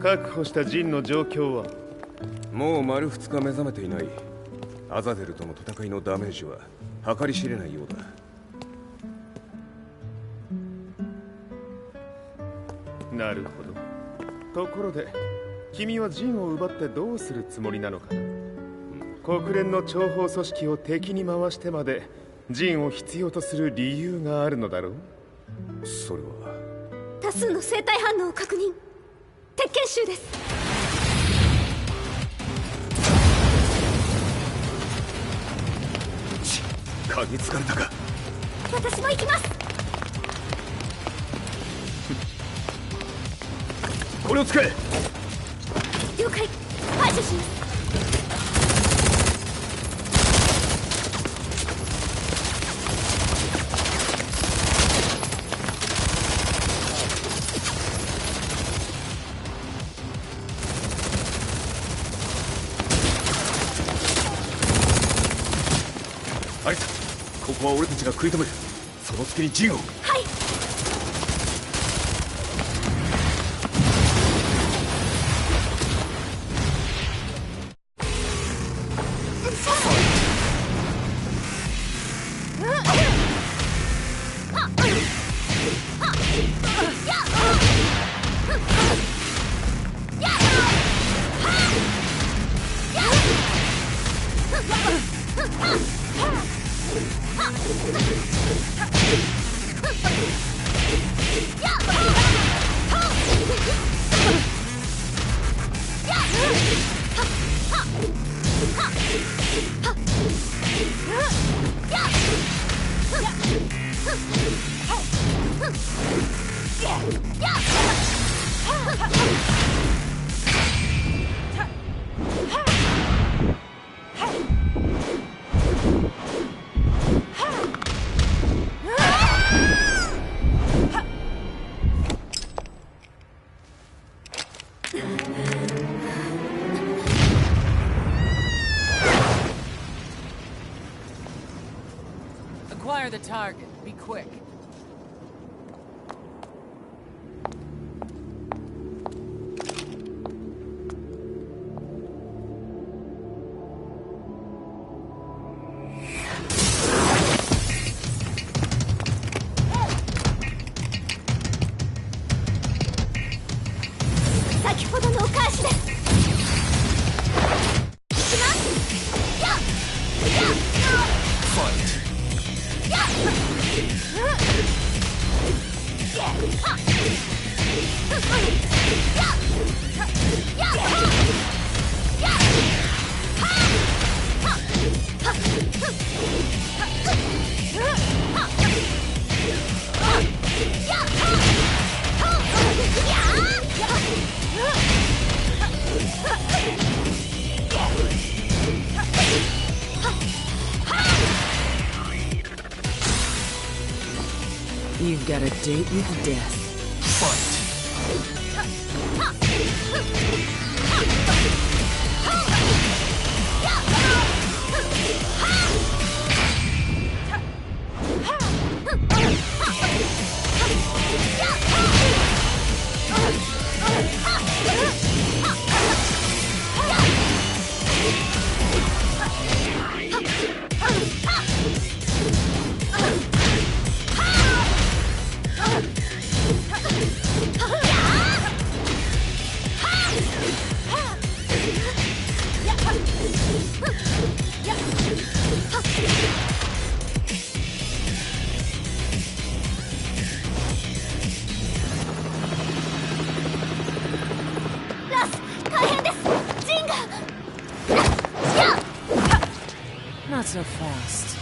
確保したジンの状況は？もう丸2日目覚めていない。アザゼルとの戦いのダメージは計り知れないようだ。なるほど。ところで君はジンを奪ってどうするつもりなのかな？国連の諜報組織を敵に回してまでジンを必要とする理由があるのだろう？それは多数の生体反応を確認。鉄拳衆です。嗅ぎつかれたか。私も行きます。これを使え。了解。排除します。アリサ、ここは俺たちが食い止める。その隙にジンを。はい。Acquire the target. Be quick. You've got a date with death. Not so fast.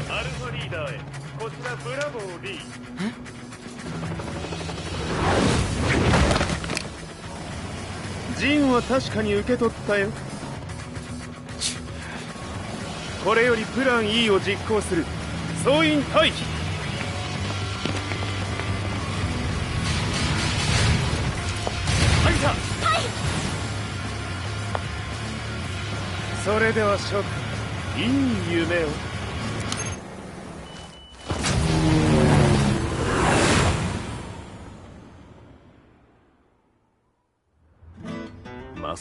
アルファリーダーへ。こちらブラボー D。ジンは確かに受け取ったよ。これよりプラン E を実行する。総員退避。それでは諸君、いい夢を。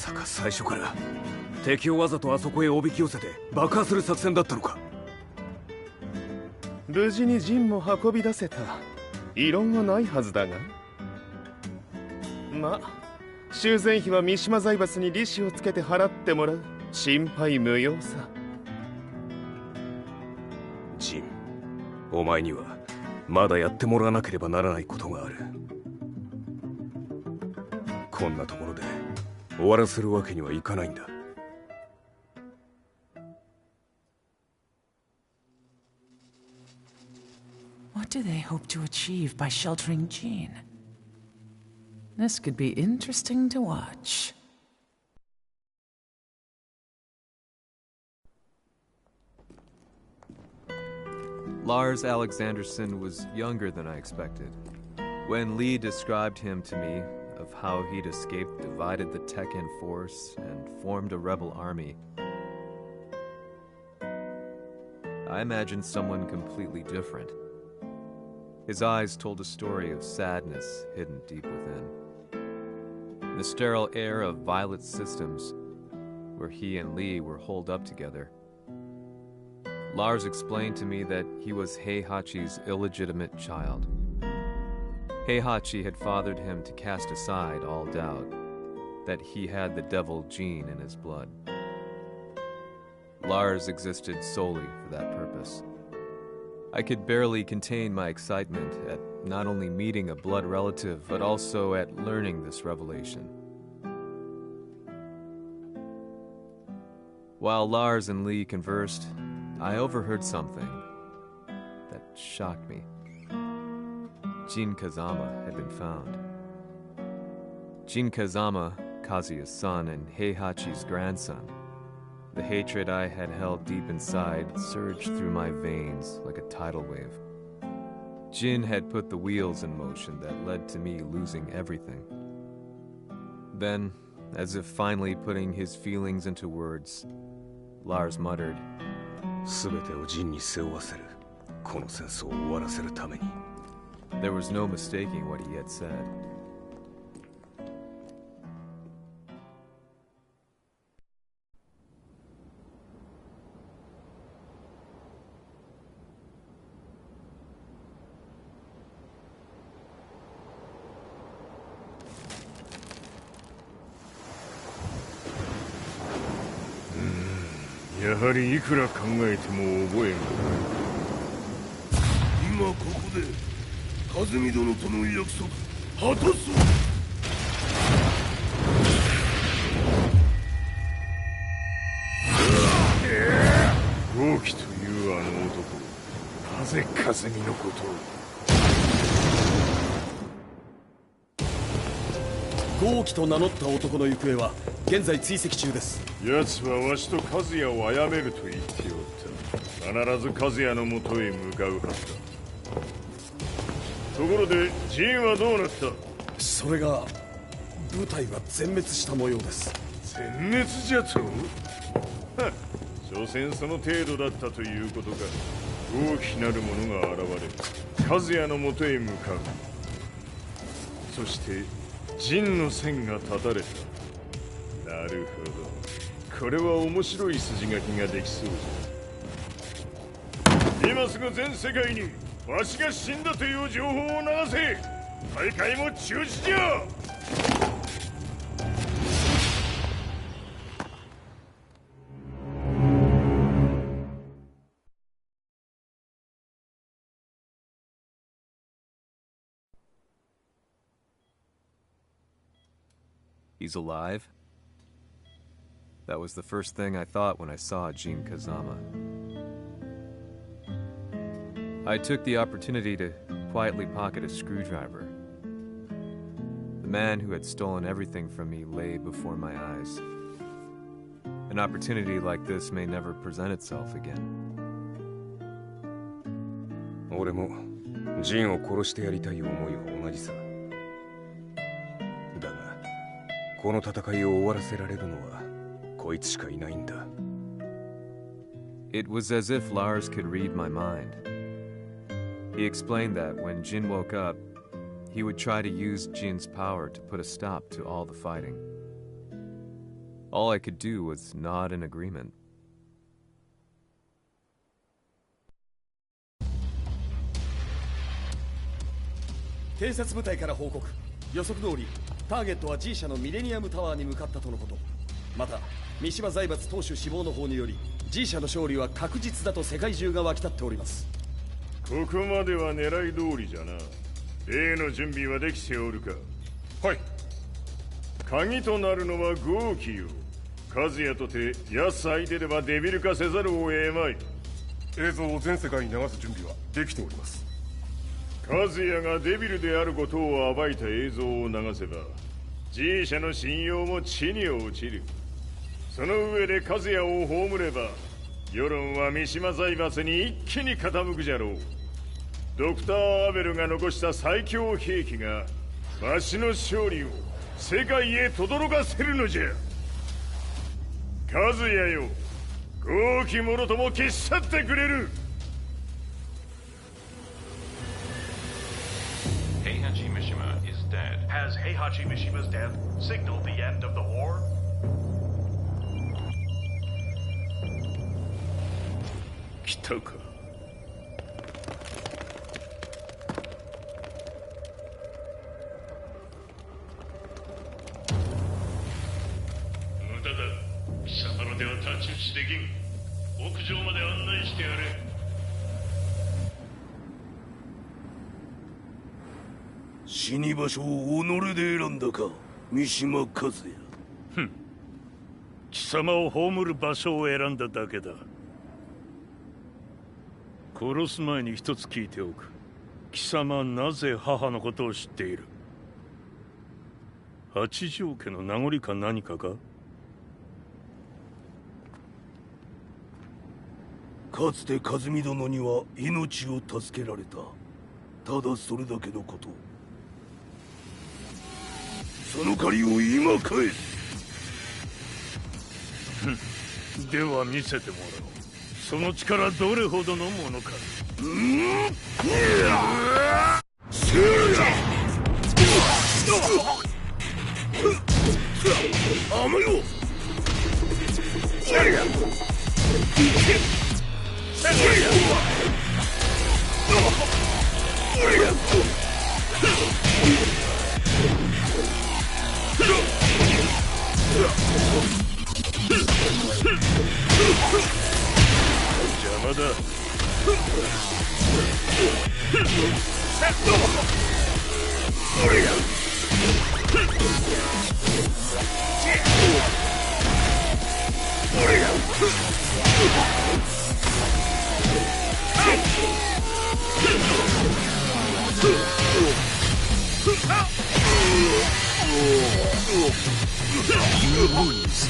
さか最初から敵をわざとあそこへおびき寄せて爆破する作戦だったのか。無事にジンも運び出せた。異論はないはずだが。まあ修繕費は三島財閥に利子をつけて払ってもらう。心配無用さ。ジン、お前にはまだやってもらわなければならないことがある。こんなところで終わらせるわけにはいかないんだ。What do they hope to achieve by sheltering Jean? This could be interesting to watch. Lars Alexanderson was younger than I expected. When Lee described him to me, of how he'd escaped, divided the Tekken force, and formed a rebel army, I imagined someone completely different. His eyes told a story of sadness hidden deep within. In the sterile air of Violet Systems, where he and Lee were holed up together, Lars explained to me that he was Heihachi's illegitimate child. Heihachi had fathered him to cast aside all doubt that he had the devil gene in his blood. Lars existed solely for that purpose. I could barely contain my excitement at not only meeting a blood relative, but also at learning this revelation. While Lars and Lee conversed, I overheard something that shocked me. Jin Kazama had been found. Jin Kazama, Kazuya's son and Heihachi's grandson. The hatred I had held deep inside surged through my veins like a tidal wave. Jin had put the wheels in motion that led to me losing everything. Then, as if finally putting his feelings into words, Lars muttered, 全てをジンに背負わせる。この戦争を終わらせるために。 There was no mistaking what he had said. Hmm. やはりいくら考えても覚えん。今ここで和美殿との約束果たそう。豪輝というあの男、なぜ和美のことを。豪輝と名乗った男の行方は現在追跡中です。奴はわしと和也を殺めると言っておった。必ず和也のもとへ向かうはずだ。ところでジンはどうなった？それが部隊は全滅した模様です。全滅じゃと？所詮その程度だったということか。大きなる者が現れ和也のもとへ向かう。そしてジンの線が断たれた。なるほど、これは面白い筋書きができそうじゃ。今すぐ全世界にわしが死んだという情報を流せ。大会も中止じゃ。He's alive? That was the first thing I thought when I saw Jin Kazama. I took the opportunity to quietly pocket a screwdriver. The man who had stolen everything from me lay before my eyes. An opportunity like this may never present itself again. 俺もジンを殺してやりたい思いは同じさ。だが、この戦いを終わらせられるのはこいつしかいないんだ。It was as if Lars could read my mind. He explained that when Jin woke up, he would try to use Jin's power to put a stop to all the fighting. All I could do was nod in agreement. 偵察部隊から報告。予測通りターゲットは G 社のミレニアムタワーに向かったとのこと。また三島財閥当主死亡の方により G 社の勝利は確実だと世界中が沸き立っております。ここまでは狙い通りじゃな。例の準備はできておるか。はい。鍵となるのは豪気よ。和也とて安相手ではデビル化せざるを得まい。映像を全世界に流す準備はできております。和也がデビルであることを暴いた映像を流せば G 社の信用も地に落ちる。その上で和也を葬れば世論は三島財閥に一気に傾くじゃろう。ドクター・アベルが残した最強兵器がわしの勝利を世界へ轟かせるのじゃ。和也よ、豪気者とも消し去ってくれる。Heihachi Mishima is dead. Has Heihachi Mishima's death signaled the end of the war? 来たか。無駄だ。貴様の手は太刀打ちできん。屋上まで案内してやれ。死に場所を己で選んだか、三島和也。ふん。貴様を葬る場所を選んだだけだ。殺す前に一つ聞いておく。貴様はなぜ母のことを知っている？八条家の名残か何かか？かつて和美殿には命を助けられた。ただそれだけのこと。その借りを今返す。では見せてもらおう。その力どれほどのものか。甘よ。邪魔だ。You lose.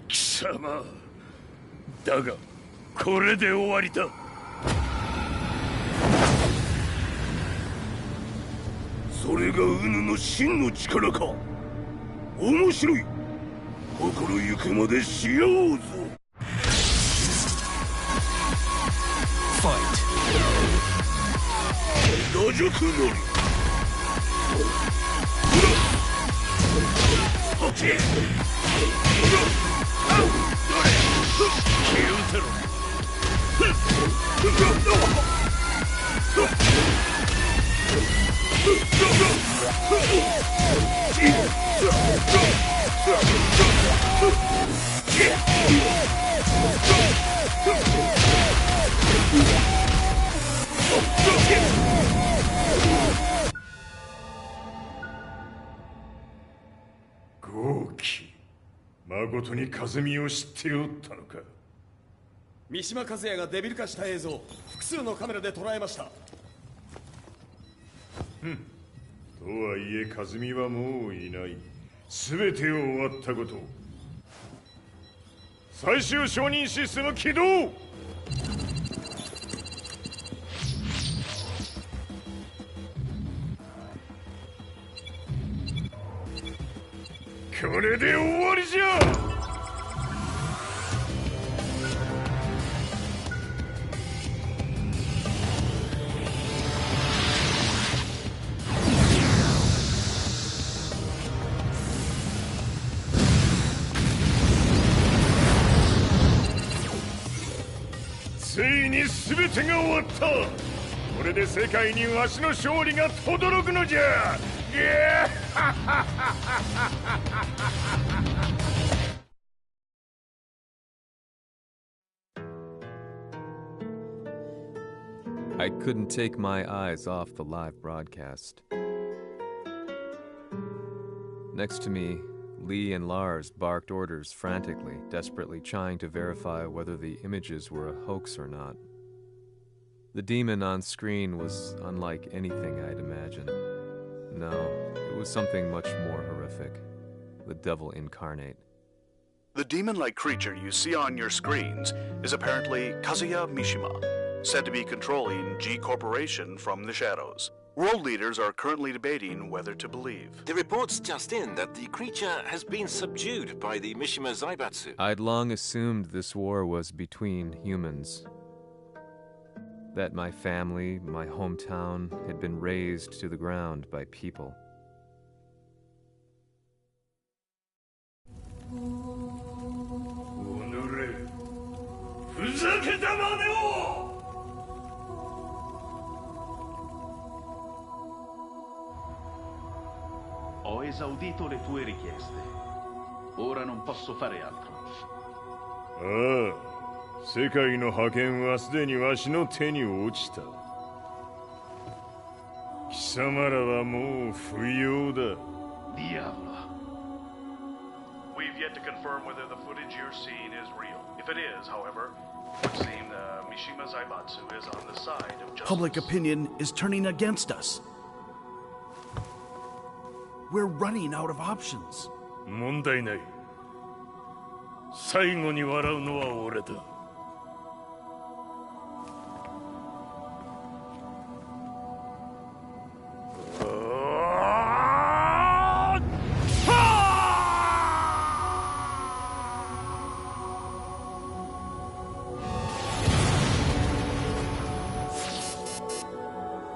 貴様だがこれで終わりだ。それがウヌの真の力か。面白い。心ゆくまでしようぞ。打辱のり。誠に和美を知っておったのか。三島和也がデビル化した映像、複数のカメラで捉えました。とはいえ和美はもういない。全てを終わったこと。最終承認システム起動。これで終わりじゃ。ついに全てが終わった。これで世界にわしの勝利が轟くのじゃ。I couldn't take my eyes off the live broadcast. Next to me, Lee and Lars barked orders frantically, desperately trying to verify whether the images were a hoax or not. The demon on screen was unlike anything I'd imagined. No, it was something much more horrific. The devil incarnate. The demon-like creature you see on your screens is apparently Kazuya Mishima, said to be controlling G Corporation from the shadows. World leaders are currently debating whether to believe. The report's just in that the creature has been subdued by the Mishima Zaibatsu. I'd long assumed this war was between humans. That my family, my hometown, had been razed to the ground by people. Ho esaudito le tue richieste. Ora non posso fare altro. ああ、世界の覇権はすでにわしの手に落ちた。貴様らはもう不要だ。Diavolo. We've yet to confirm whether the footage you're seeing is real. If it is, however, it would seem the Mishima Zaibatsu is on the side of justice. Public opinion is turning against us. We're running out of options. 問題ない。最後に笑うのは俺だ。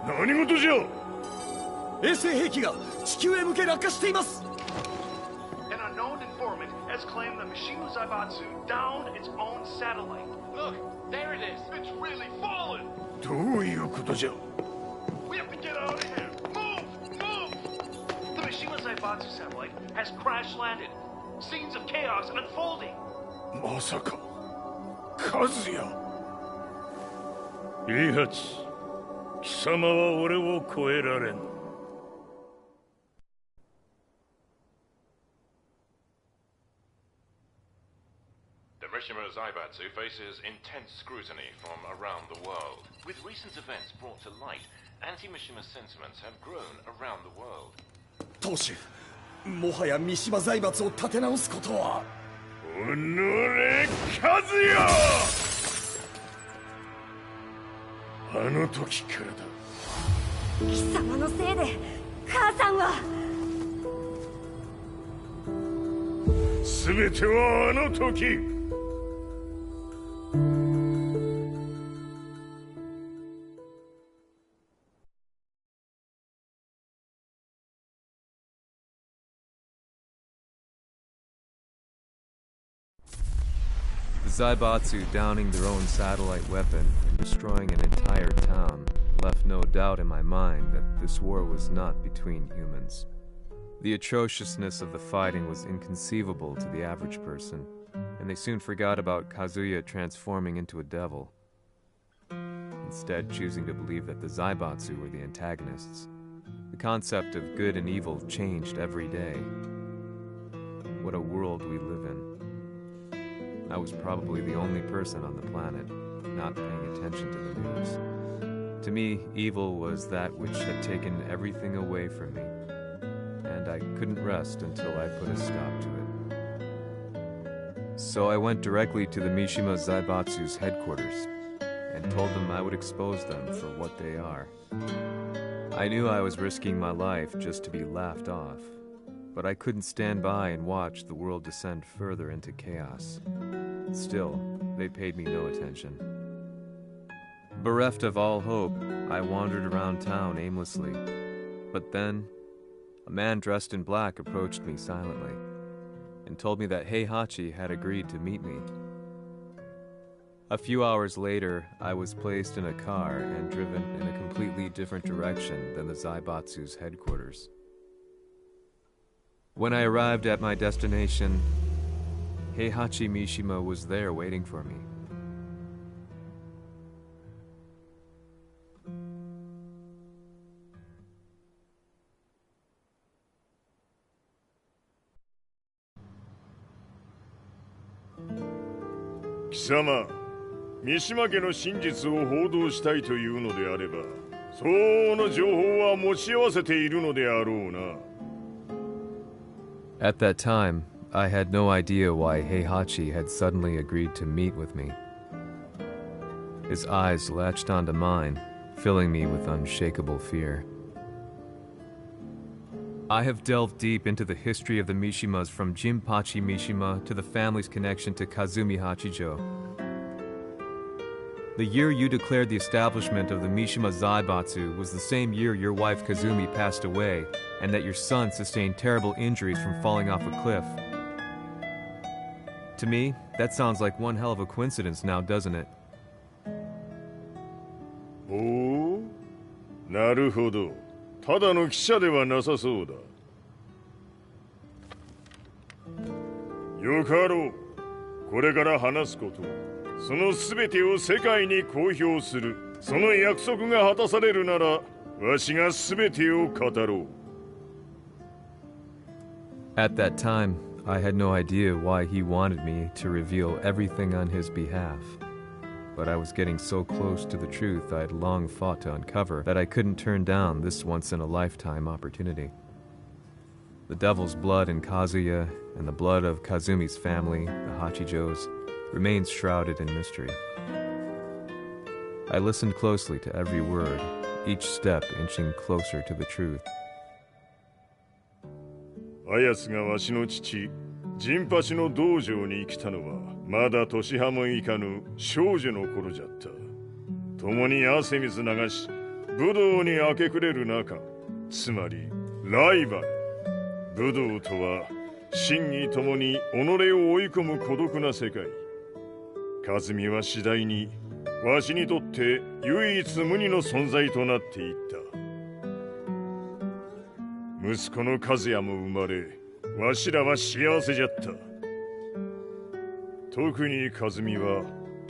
何事じゃ。衛星兵器が地球へ向け落下しています。 An unknown informant has claimed the Mishima Zaibatsu downed its own satellite. Look, there it is. It's really fallen. どういうことじゃ。 We have to get out of here. Move! Move! The Mishima Zaibatsu satellite has crash landed. Scenes of chaos unfolding. まさか、和也。イハチ、貴様は俺を超えられん。The Mishima Zaibatsu faces intense scrutiny from around the world. With recent events brought to light, anti-Mishima sentiments have grown around the world. 当主、もはや三島財閥を立て直すことは。おのれ、和也。あの時からだ。貴様のせいで母さんは。全てはあの時。The Zaibatsu downing their own satellite weapon and destroying an entire town left no doubt in my mind that this war was not between humans. The atrociousness of the fighting was inconceivable to the average person, and they soon forgot about Kazuya transforming into a devil, instead choosing to believe that the Zaibatsu were the antagonists. The concept of good and evil changed every day. What a world we live in. I was probably the only person on the planet not paying attention to the news. To me, evil was that which had taken everything away from me, and I couldn't rest until I put a stop to it. So I went directly to the Mishima Zaibatsu's headquarters and told them I would expose them for what they are. I knew I was risking my life just to be laughed off, but I couldn't stand by and watch the world descend further into chaos. Still, they paid me no attention. Bereft of all hope, I wandered around town aimlessly. But then, a man dressed in black approached me silently and told me that Heihachi had agreed to meet me. A few hours later, I was placed in a car and driven in a completely different direction than the Zaibatsu's headquarters. When I arrived at my destination, Heihachi Mishima was there waiting for me. Kisama, 三島家の真実を報道したいというのであれば、相応の情報は持ち合わせているのであろうな。At that time, I had no idea why Heihachi had suddenly agreed to meet with me. His eyes latched onto mine, filling me with unshakable fear. I have delved deep into the history of the Mishimas from Jinpachi Mishima to the family's connection to Kazumi Hachijo. The year you declared the establishment of the Mishima Zaibatsu was the same year your wife Kazumi passed away, and that your son sustained terrible injuries from falling off a cliff. To me, that sounds like one hell of a coincidence now, doesn't it? Oh? なるほど。ただの記者ではなさそうだ。よかろう。これから話すこと、その全てを世界に公表する。その約束が果たされるなら、わしが全てを語ろう。At that time, I had no idea why he wanted me to reveal everything on his behalf. But I was getting so close to the truth I had long fought to uncover that I couldn't turn down this once-in-a-lifetime opportunity. The devil's blood in Kazuya and the blood of Kazumi's family, the Hachijos, remains shrouded in mystery. I listened closely to every word, each step inching closer to the truth. あやつがわしの父、陣八の道場に来たのは、まだ年端もいかぬ少女の頃じゃった。共に汗水流し、武道に明け暮れる中、つまりライバル。武道とは、真偽ともに己を追い込む孤独な世界。和美は次第に、わしにとって唯一無二の存在となっていった。息子の和也も生まれ、わしらは幸せじゃった。特に和美は、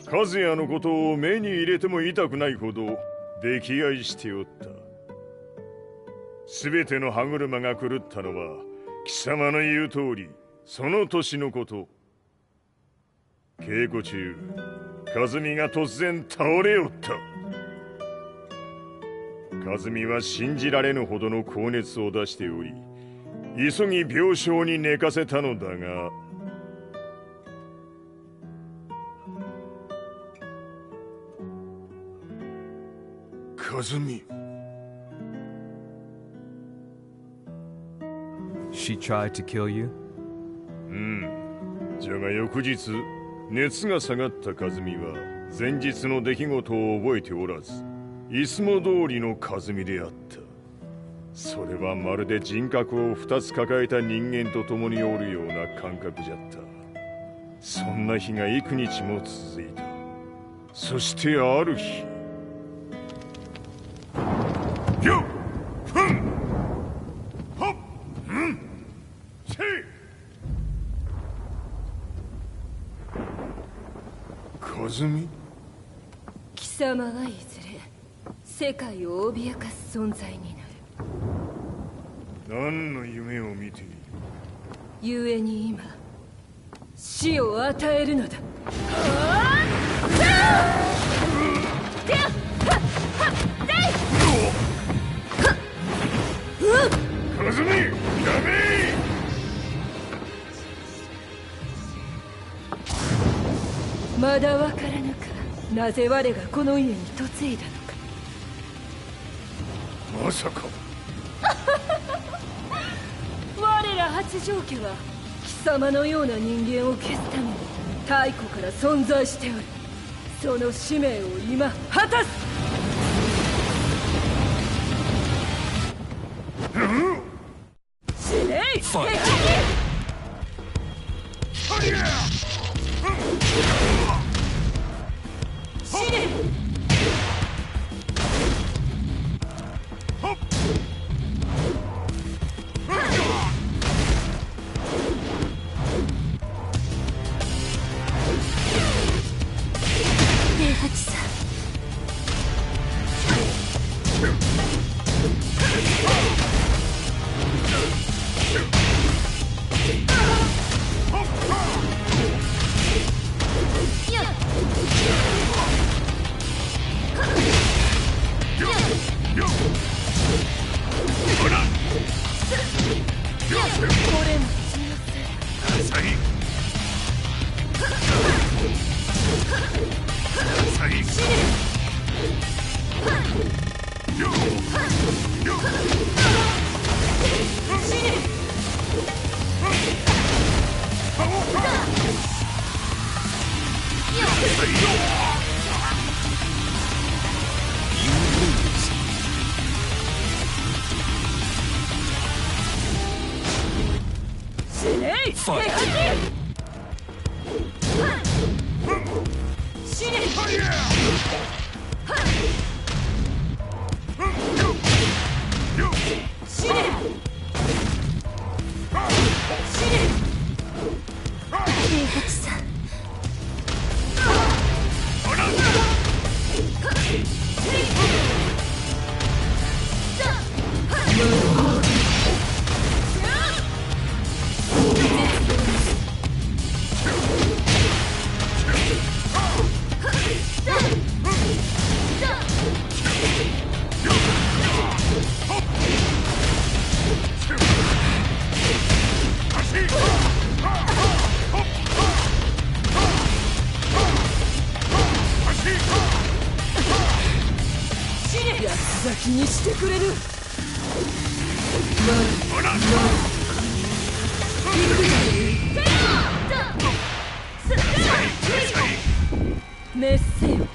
和也のことを目に入れても痛くないほど溺愛しておった。すべての歯車が狂ったのは、貴様の言う通り、その年のこと。稽古中、和美が突然倒れおった。和美は信じられぬほどの高熱を出しており、急ぎ病床に寝かせたのだが、和美。She tried to kill you? うん。じゃが翌日、熱が下がった和美は、前日の出来事を覚えておらず、いつも通りの和美であった。それはまるで人格を2つ抱えた人間と共におるような感覚じゃった。そんな日が幾日も続いた。そしてある日、よっふんはっうんせい和美。貴様はいずれ世界を脅かす存在になる。何の夢を見ている？故に今死を与えるのだ。まだわからぬか、なぜ我がこの家に嫁いだのか。まさか我ら八丈家は貴様のような人間を消すために太古から存在しており、その使命を今果たす。死ねい敵！死ね！平八さん。先にしてくれる。滅せよ。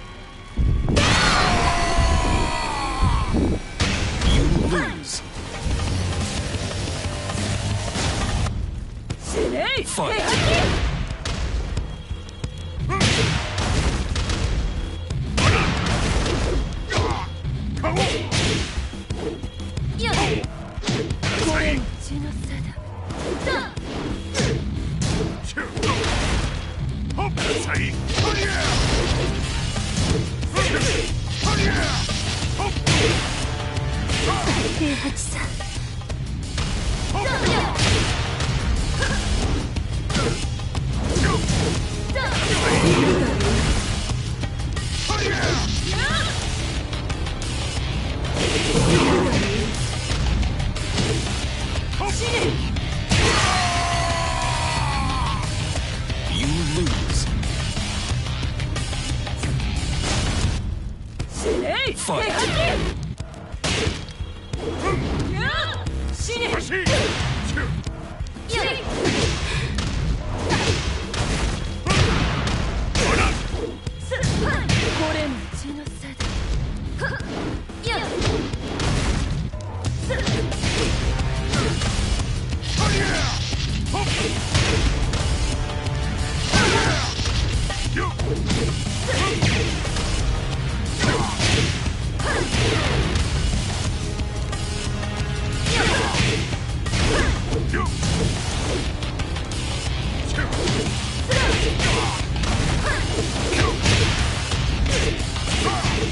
死ねい。平八さん。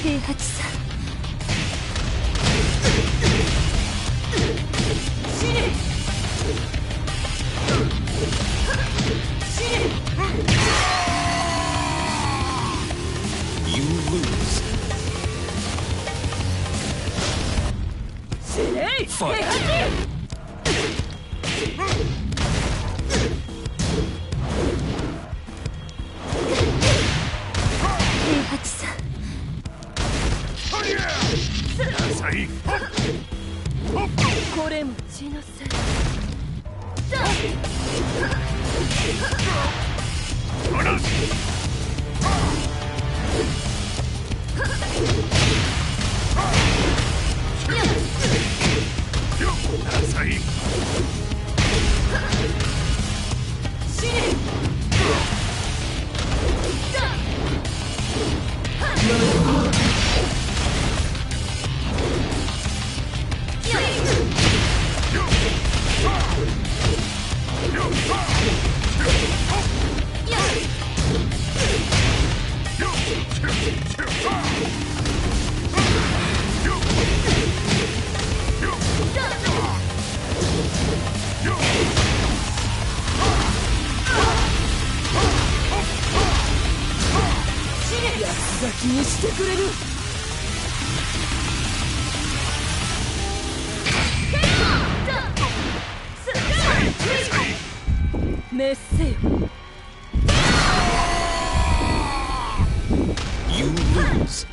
平八さん。死ね。死ね。これも血のせい。気にしてくれる。メッセよ。You lose.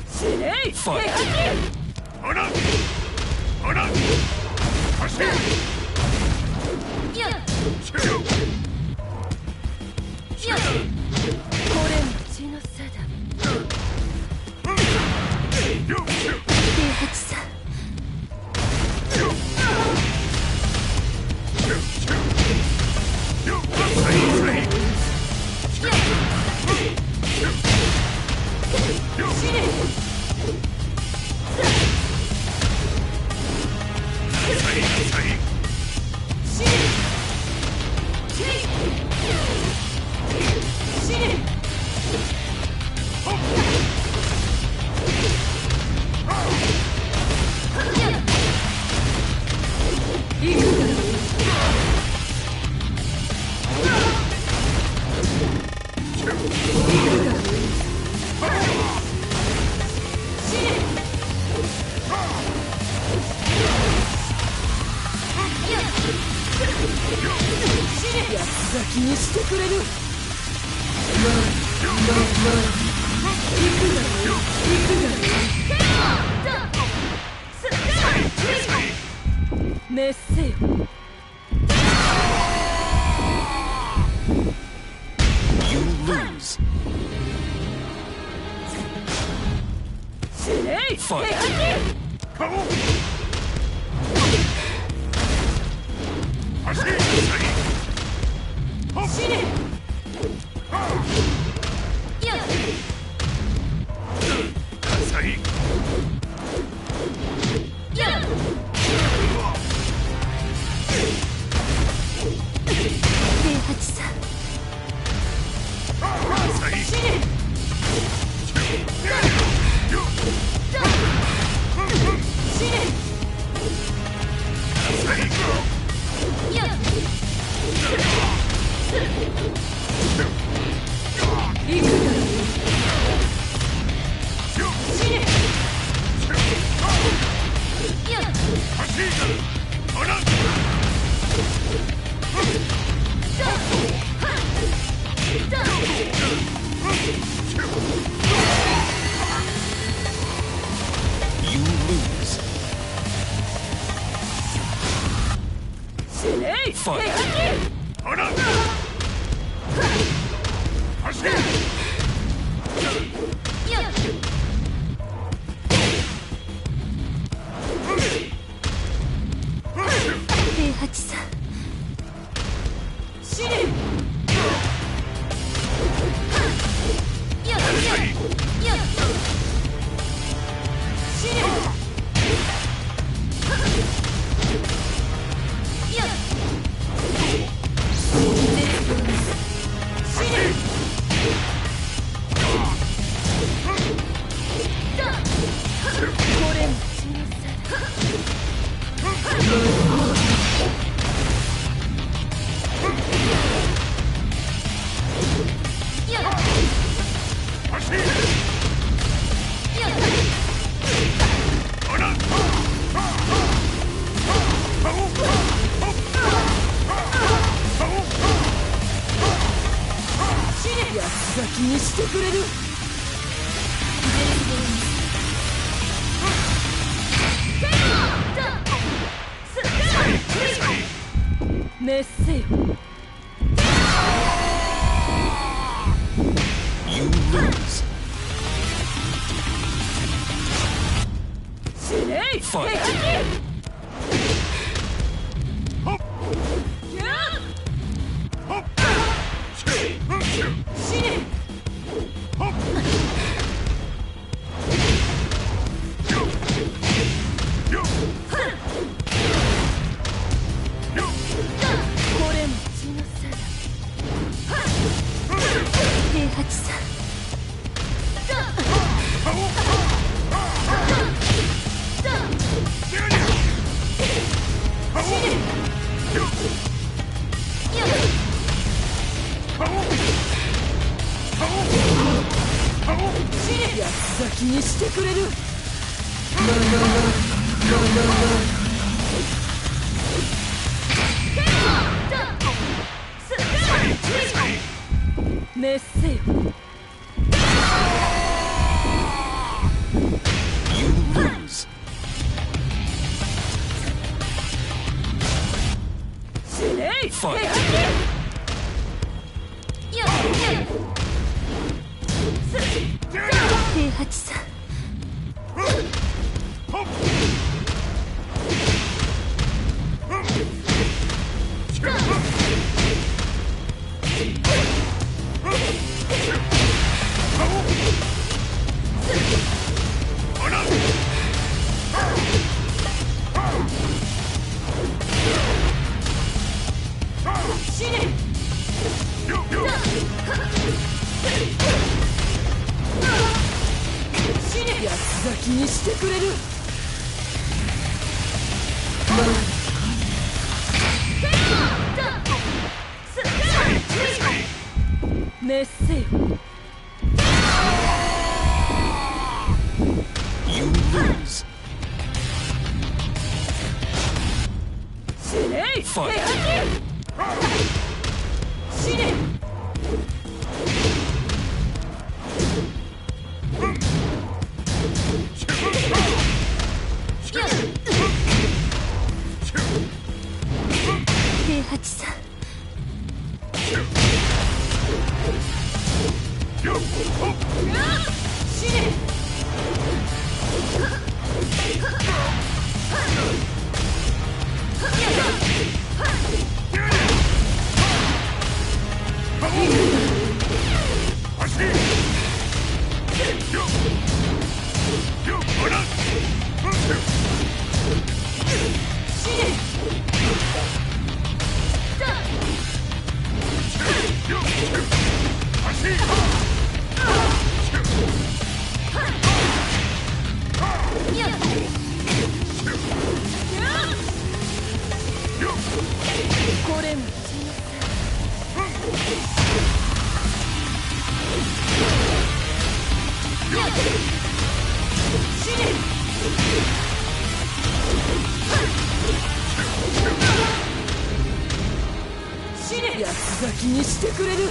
死ねい。これも血のせいだ。18さん。気にしてくれる。メッセよ。You lose. 死ねい。死ね。You lose. Fight. 咲きにしてくれる。滅せよ。You lose. 死ねい。 Fight. 死ね。これも血の差だ。平八さん。八つ咲きにしてくれる。滅せよ。You lose. 死ねい。 Fight. 平八さん。死ね。死ね。八つ咲きにしてくれる。滅せよ。You lose. 死ねい。 Fight. 死ね。平八さん。死ね。これも血の死ね。死ね。八つ咲きにしてくれる。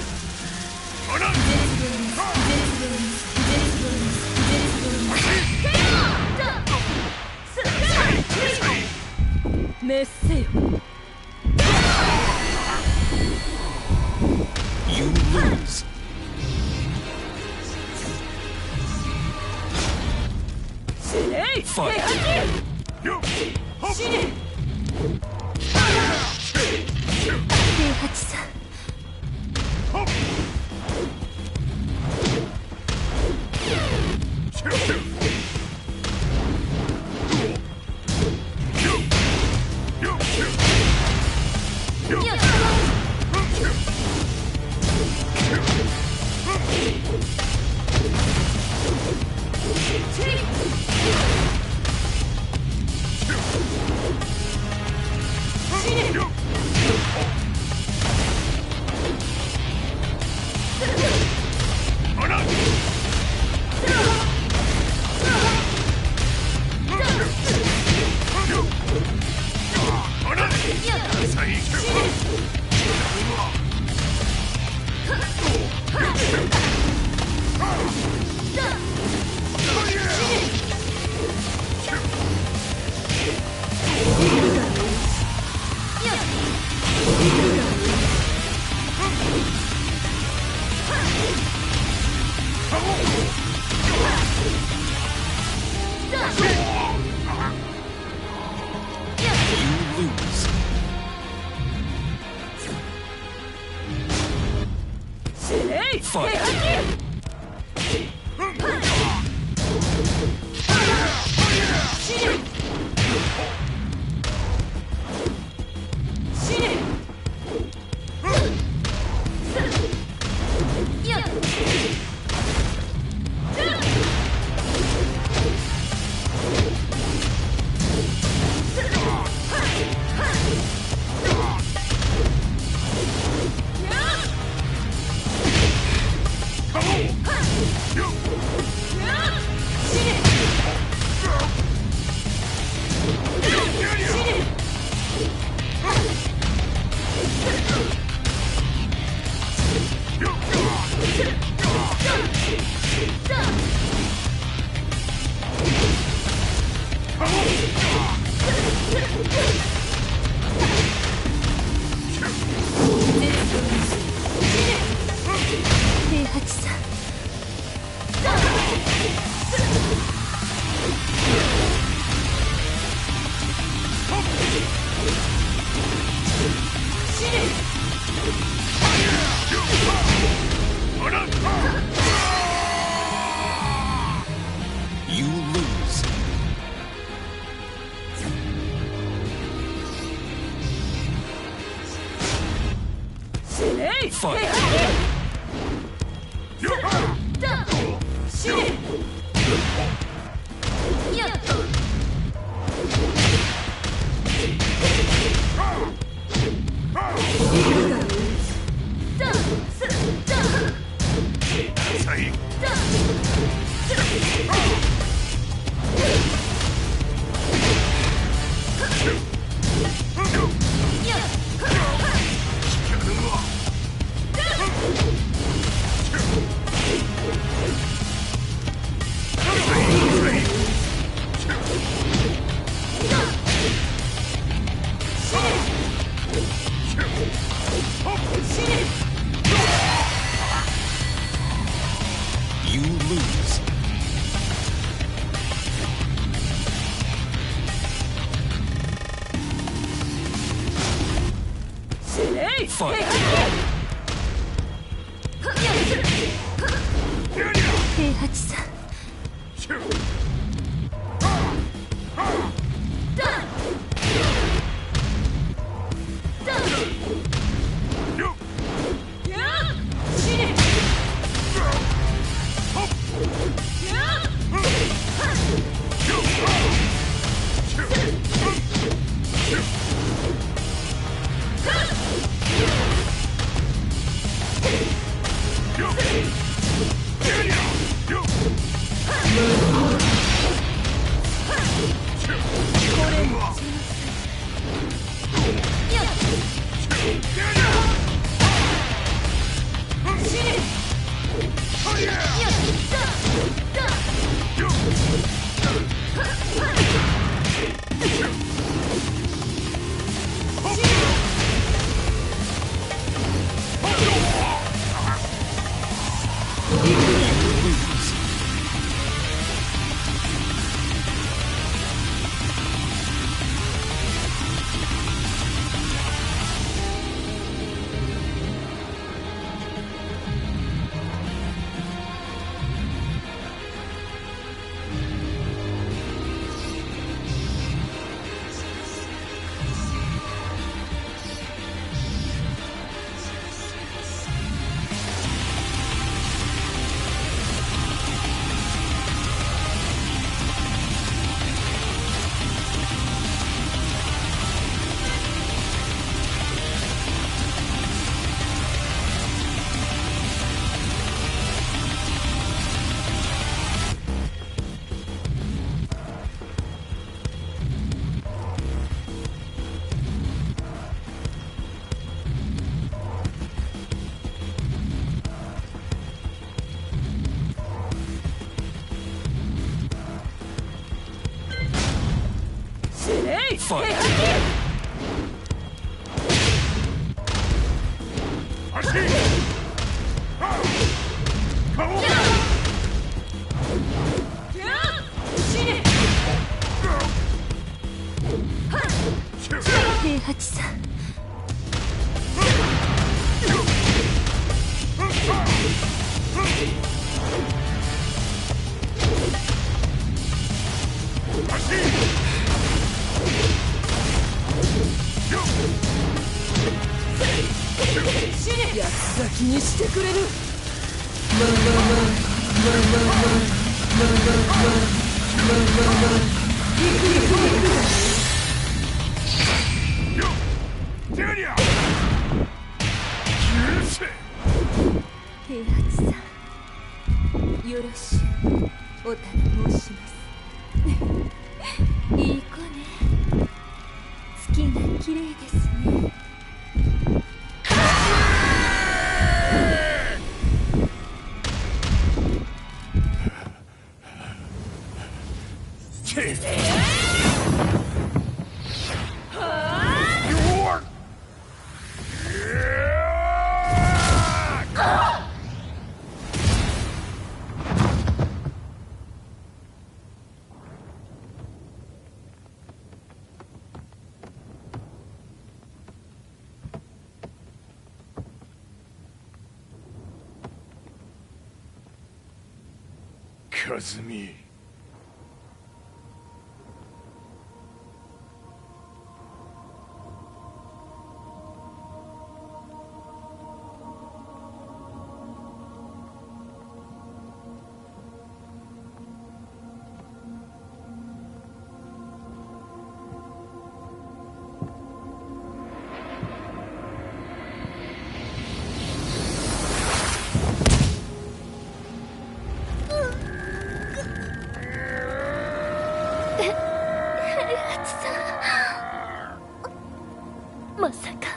滅せよ。You lose. 死ねい。 Fight. 死ね。平八さん。You lose. Fight. You lose. Fight. Fight. H さん八つ咲きにしてくれる。平八さん、よろしゅうお頼申します。いい子ね。月が綺麗ですね。和美。まさか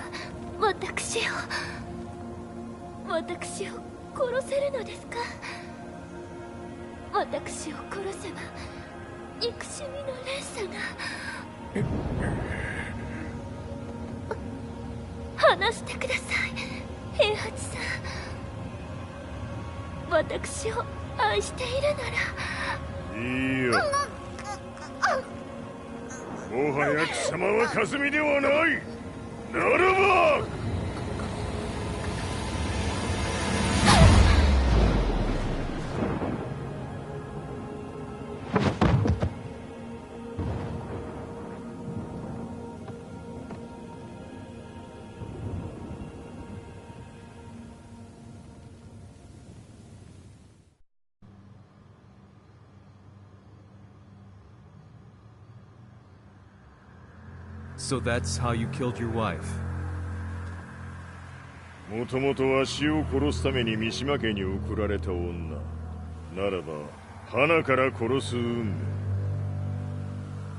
私を殺せるのですか？私を殺せば憎しみの連鎖が。話してください、平八さん。私を愛しているなら。いいよ。もはや貴様は和美ではない。ならばSo that's how you killed your wife. もともとわしを殺すために三島家に送られた女ならば花から殺す運命。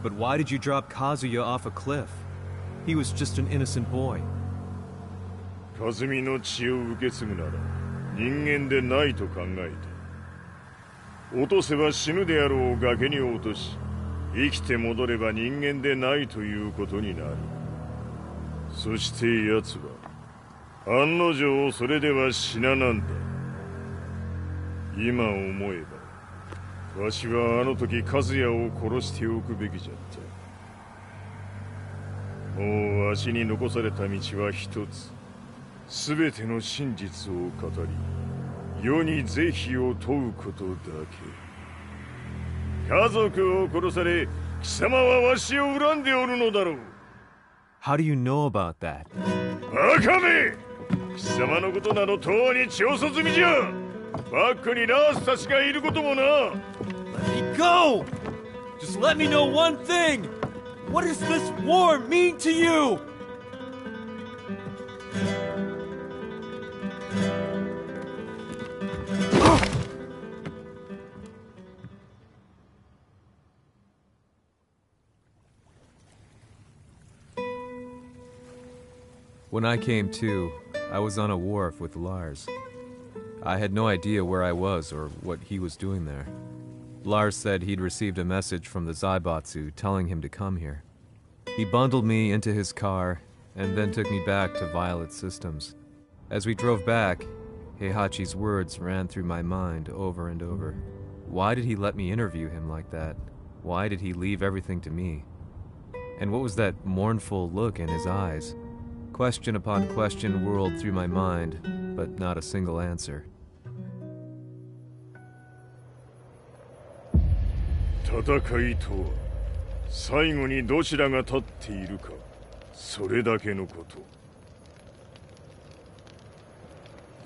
But why did you drop Kazuya off a cliff? He was just an innocent boy. 和美の血を受け継ぐなら人間でないと考えた。落とせば死ぬであろう崖に落とし、生きて戻れば人間でないということになる。そして奴は案の定それでは死ななんだ。今思えばわしはあの時和也を殺しておくべきじゃった。もうわしに残された道は一つ。全ての真実を語り世に是非を問うことだけ。家族を殺され貴様はわしを恨んでおるのだろう。 How do you know about that? バカめ！貴様のことなどとうに調査済みじゃ。バックにラースたちがいることもな。 Let me go! Just let me know one thing! What does this war mean to you? When I came to, I was on a wharf with Lars. I had no idea where I was or what he was doing there. Lars said he'd received a message from the Zaibatsu telling him to come here. He bundled me into his car and then took me back to Violet Systems. As we drove back, Heihachi's words ran through my mind over and over. Why did he let me interview him like that? Why did he leave everything to me? And what was that mournful look in his eyes? Question upon question whirled through my mind, but not a single answer. 戦いとは最後にどちらが立っているか、それだけのこと。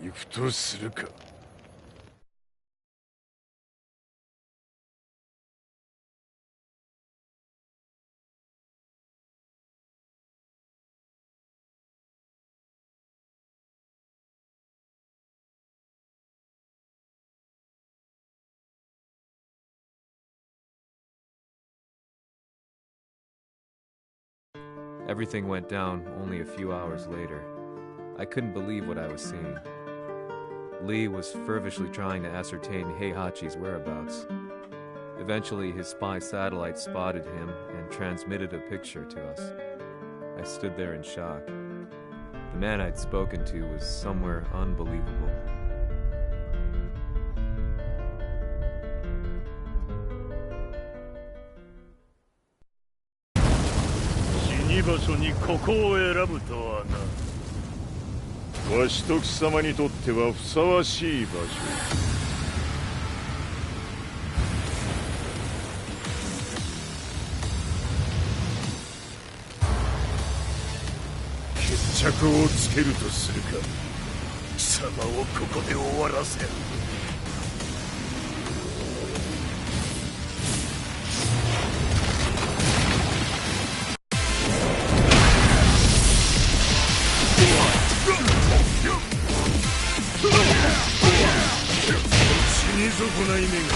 行くとするか。Everything went down only a few hours later. I couldn't believe what I was seeing. Lee was fervently trying to ascertain Heihachi's whereabouts. Eventually, his spy satellite spotted him and transmitted a picture to us. I stood there in shock. The man I'd spoken to was somewhere unbelievable. "わしと貴様にとってはふさわしい場所。決着をつけるとするか。貴様をここで終わらせる。死に損ない目が。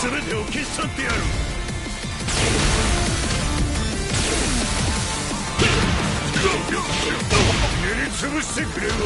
全てを消し去ってやる。塗りつぶしてくれるわ。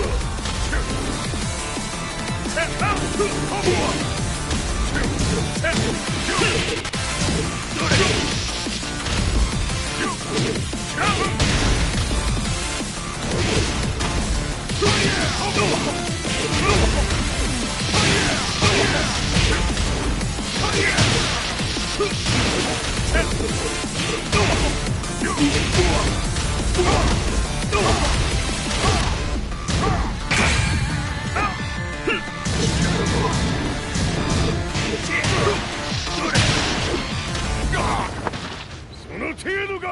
その程度か。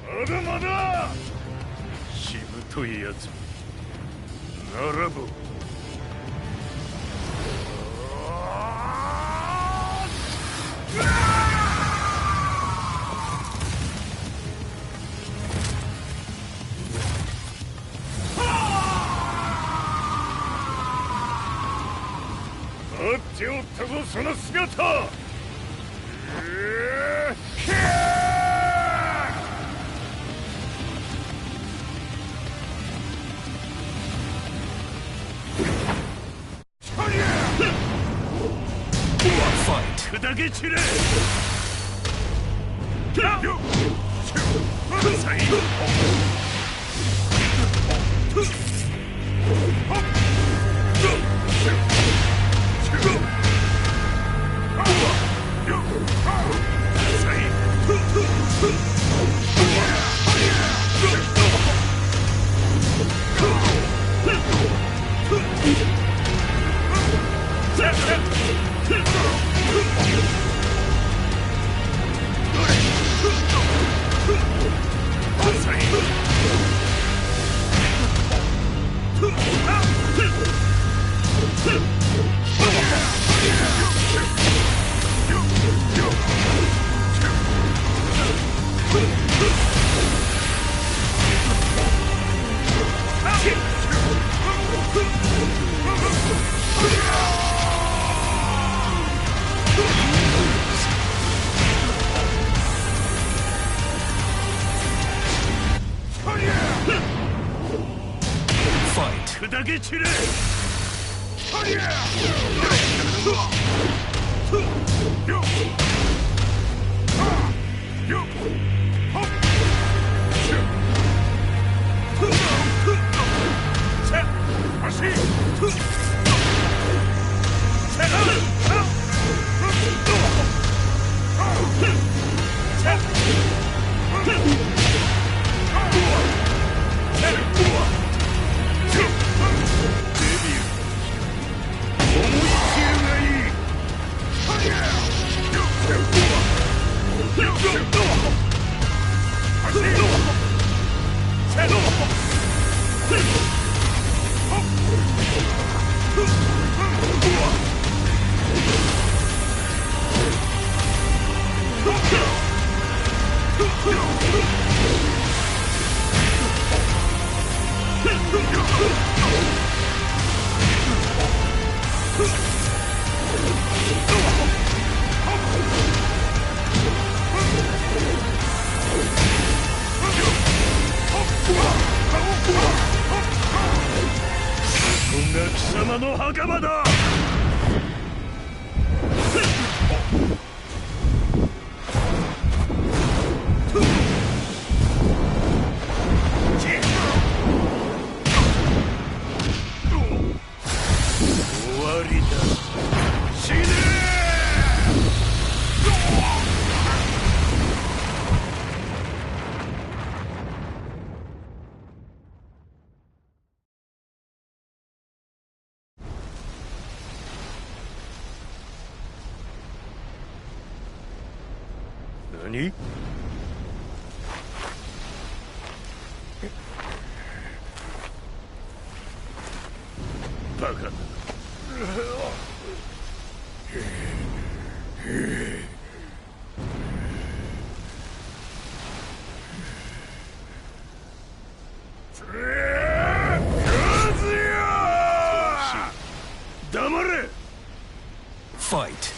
まだまだ。しぶといやつ。ならば。待っておったぞその姿。砕け散れ。砕け散れ。貴様の墓場だ。終わりだ。死ね何？バカだ。黙れ。Fight.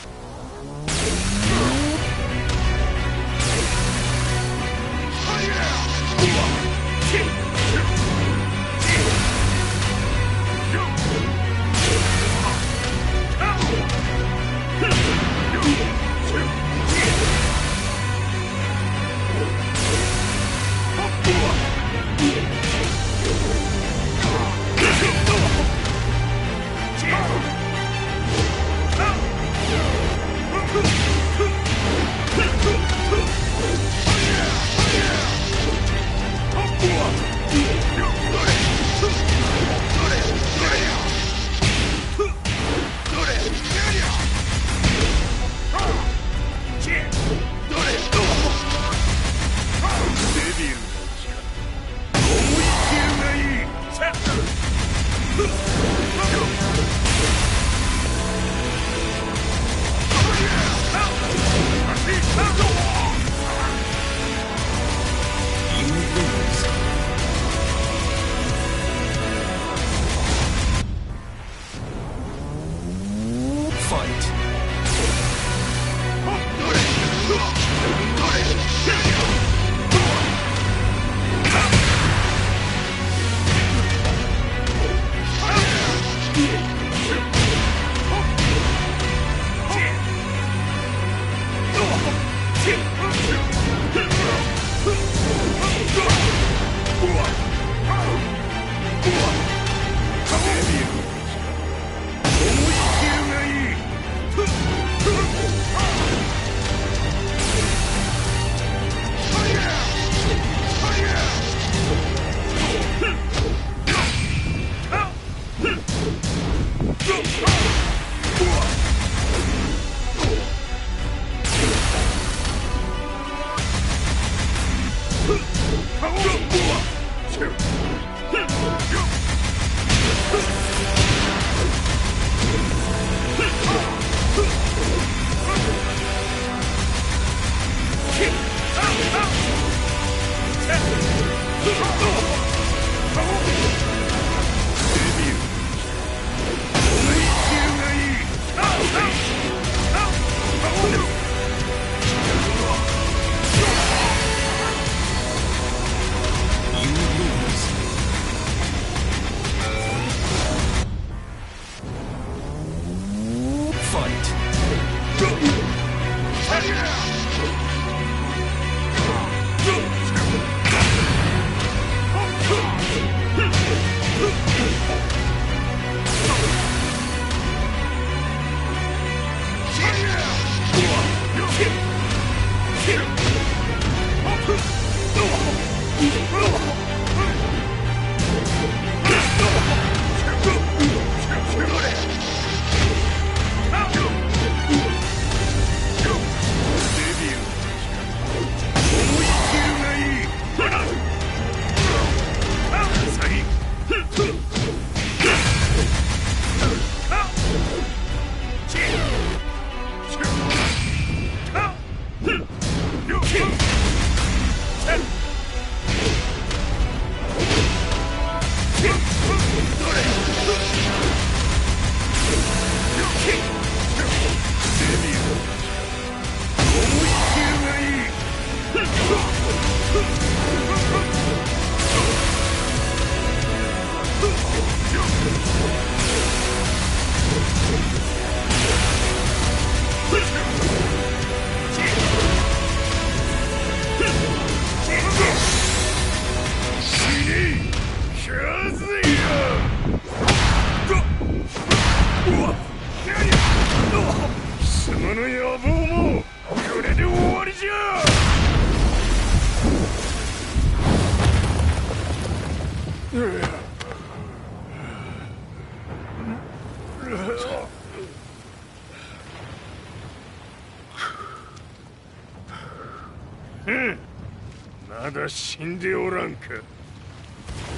まだ死んでおらんか。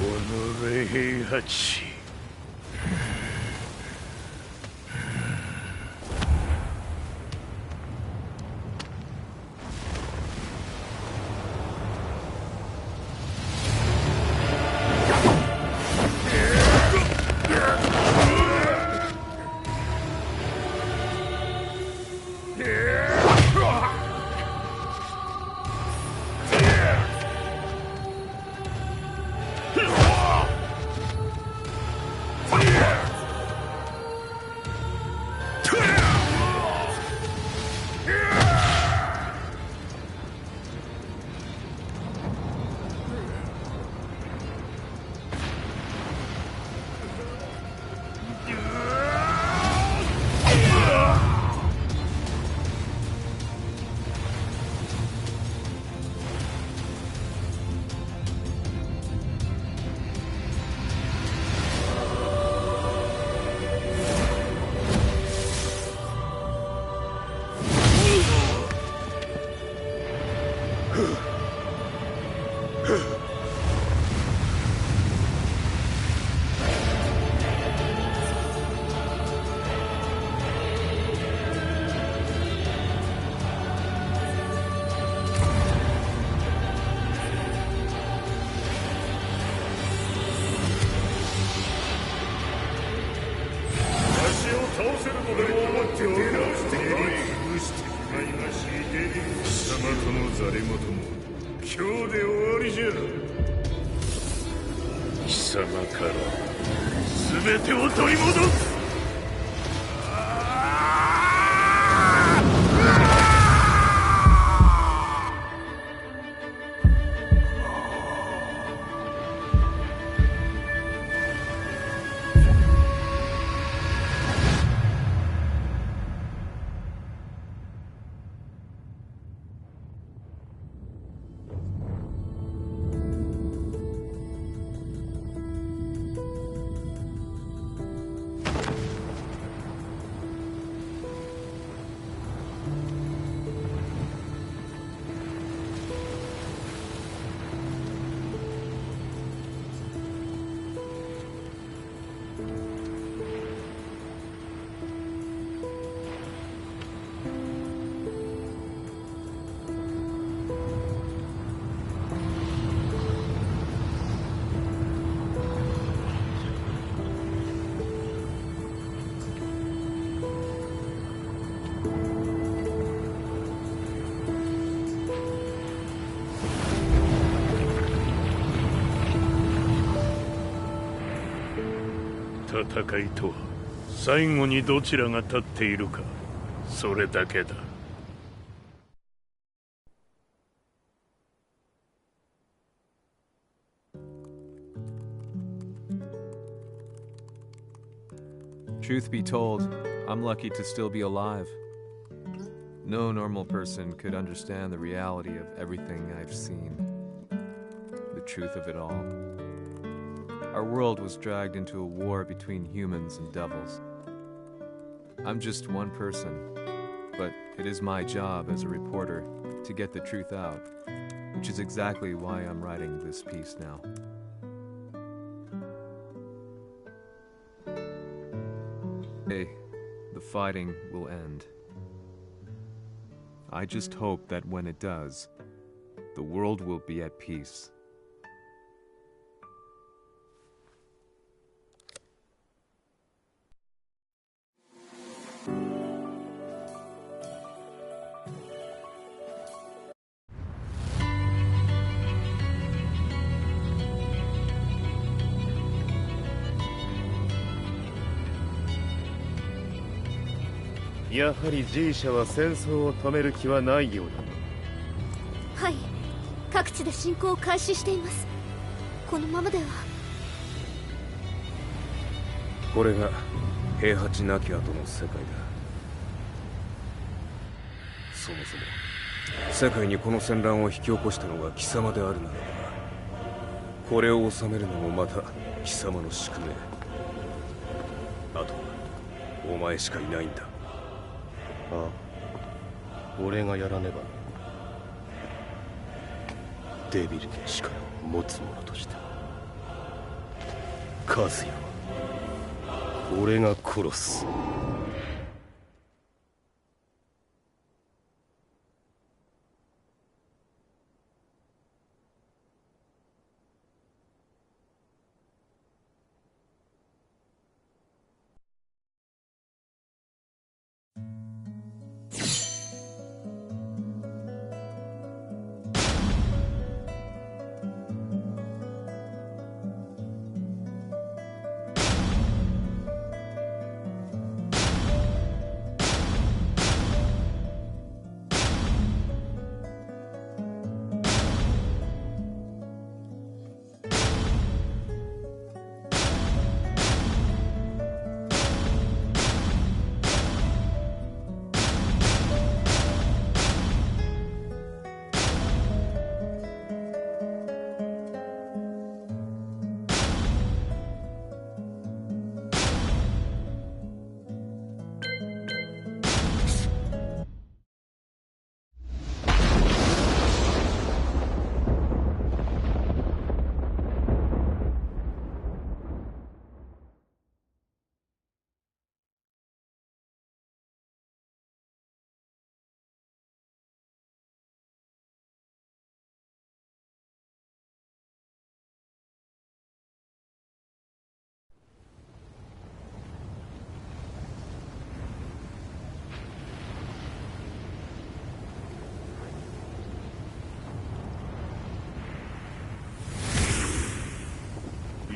おのれ平八。全てを取り戻す。戦いとは最後にどちらが立っているか、それだけだ。Truth be told, I'm lucky to still be alive. No normal person could understand the reality of everything I've seen. The truth of it all. Our world was dragged into a war between humans and devils. I'm just one person, but it is my job as a reporter to get the truth out, which is exactly why I'm writing this piece now. The fighting will end. I just hope that when it does, the world will be at peace. "やはり G 社は戦争を止める気はないようだ." はい、各地で侵攻を開始しています。このままでは。これが平八なき後の世界だ。そもそも世界にこの戦乱を引き起こしたのが貴様であるならば、これを収めるのもまた貴様の宿命。あとはお前しかいないんだ。ああ、俺がやらねば。デビルの力を持つ者として和也は俺が殺す。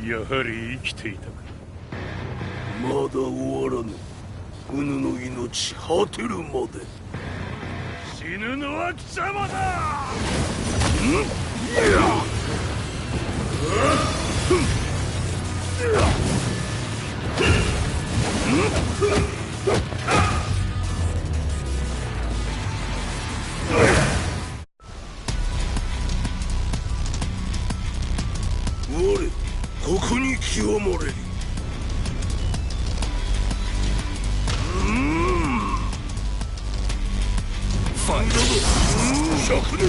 やはり生きていたか。まだ終わらぬ。うぬの命果てるまで。死ぬのは貴様だ。我ここに極まれり。ファイト灼熱。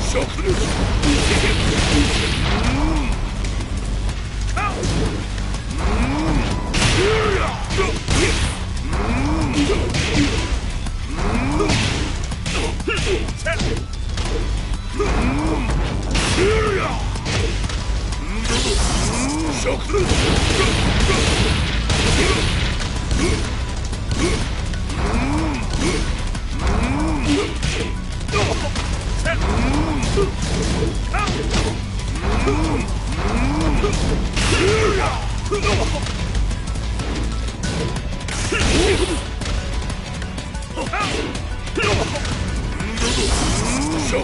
灼熱。灼熱。こ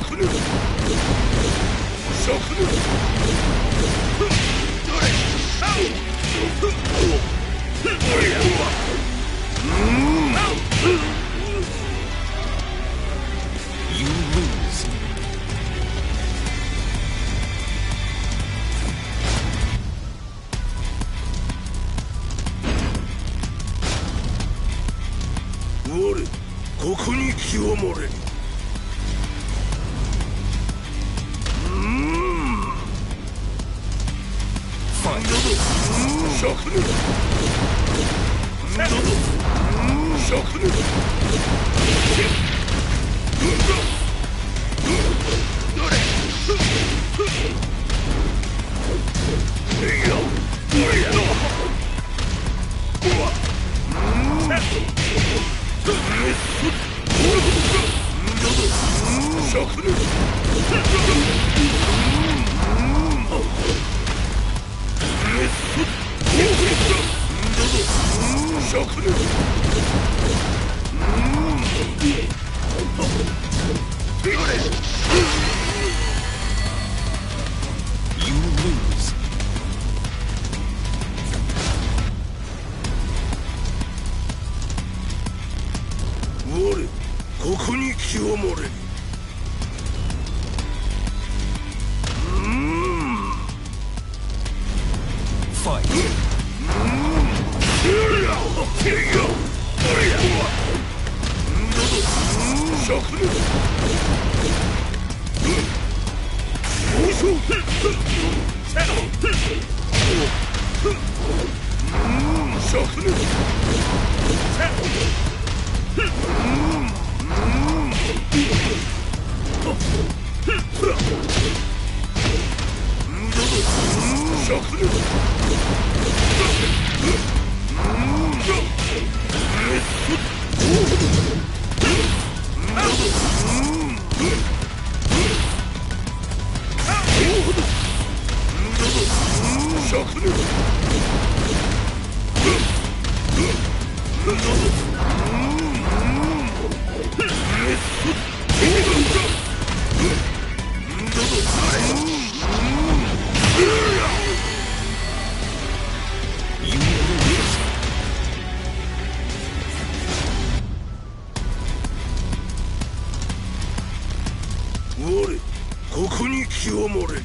こに気を漏れ。ここに気を漏れ。ここに気を漏れ。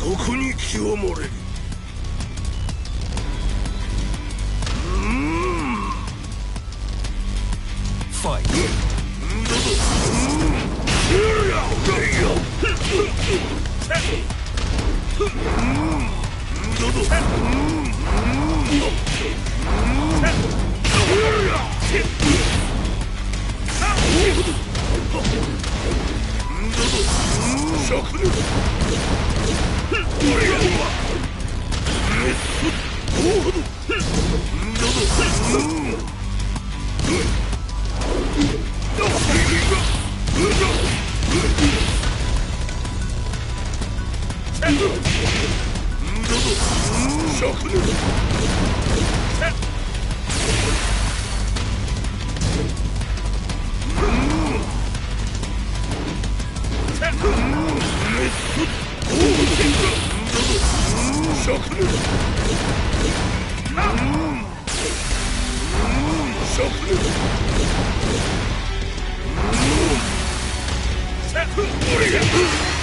ここに気を漏れる。俺が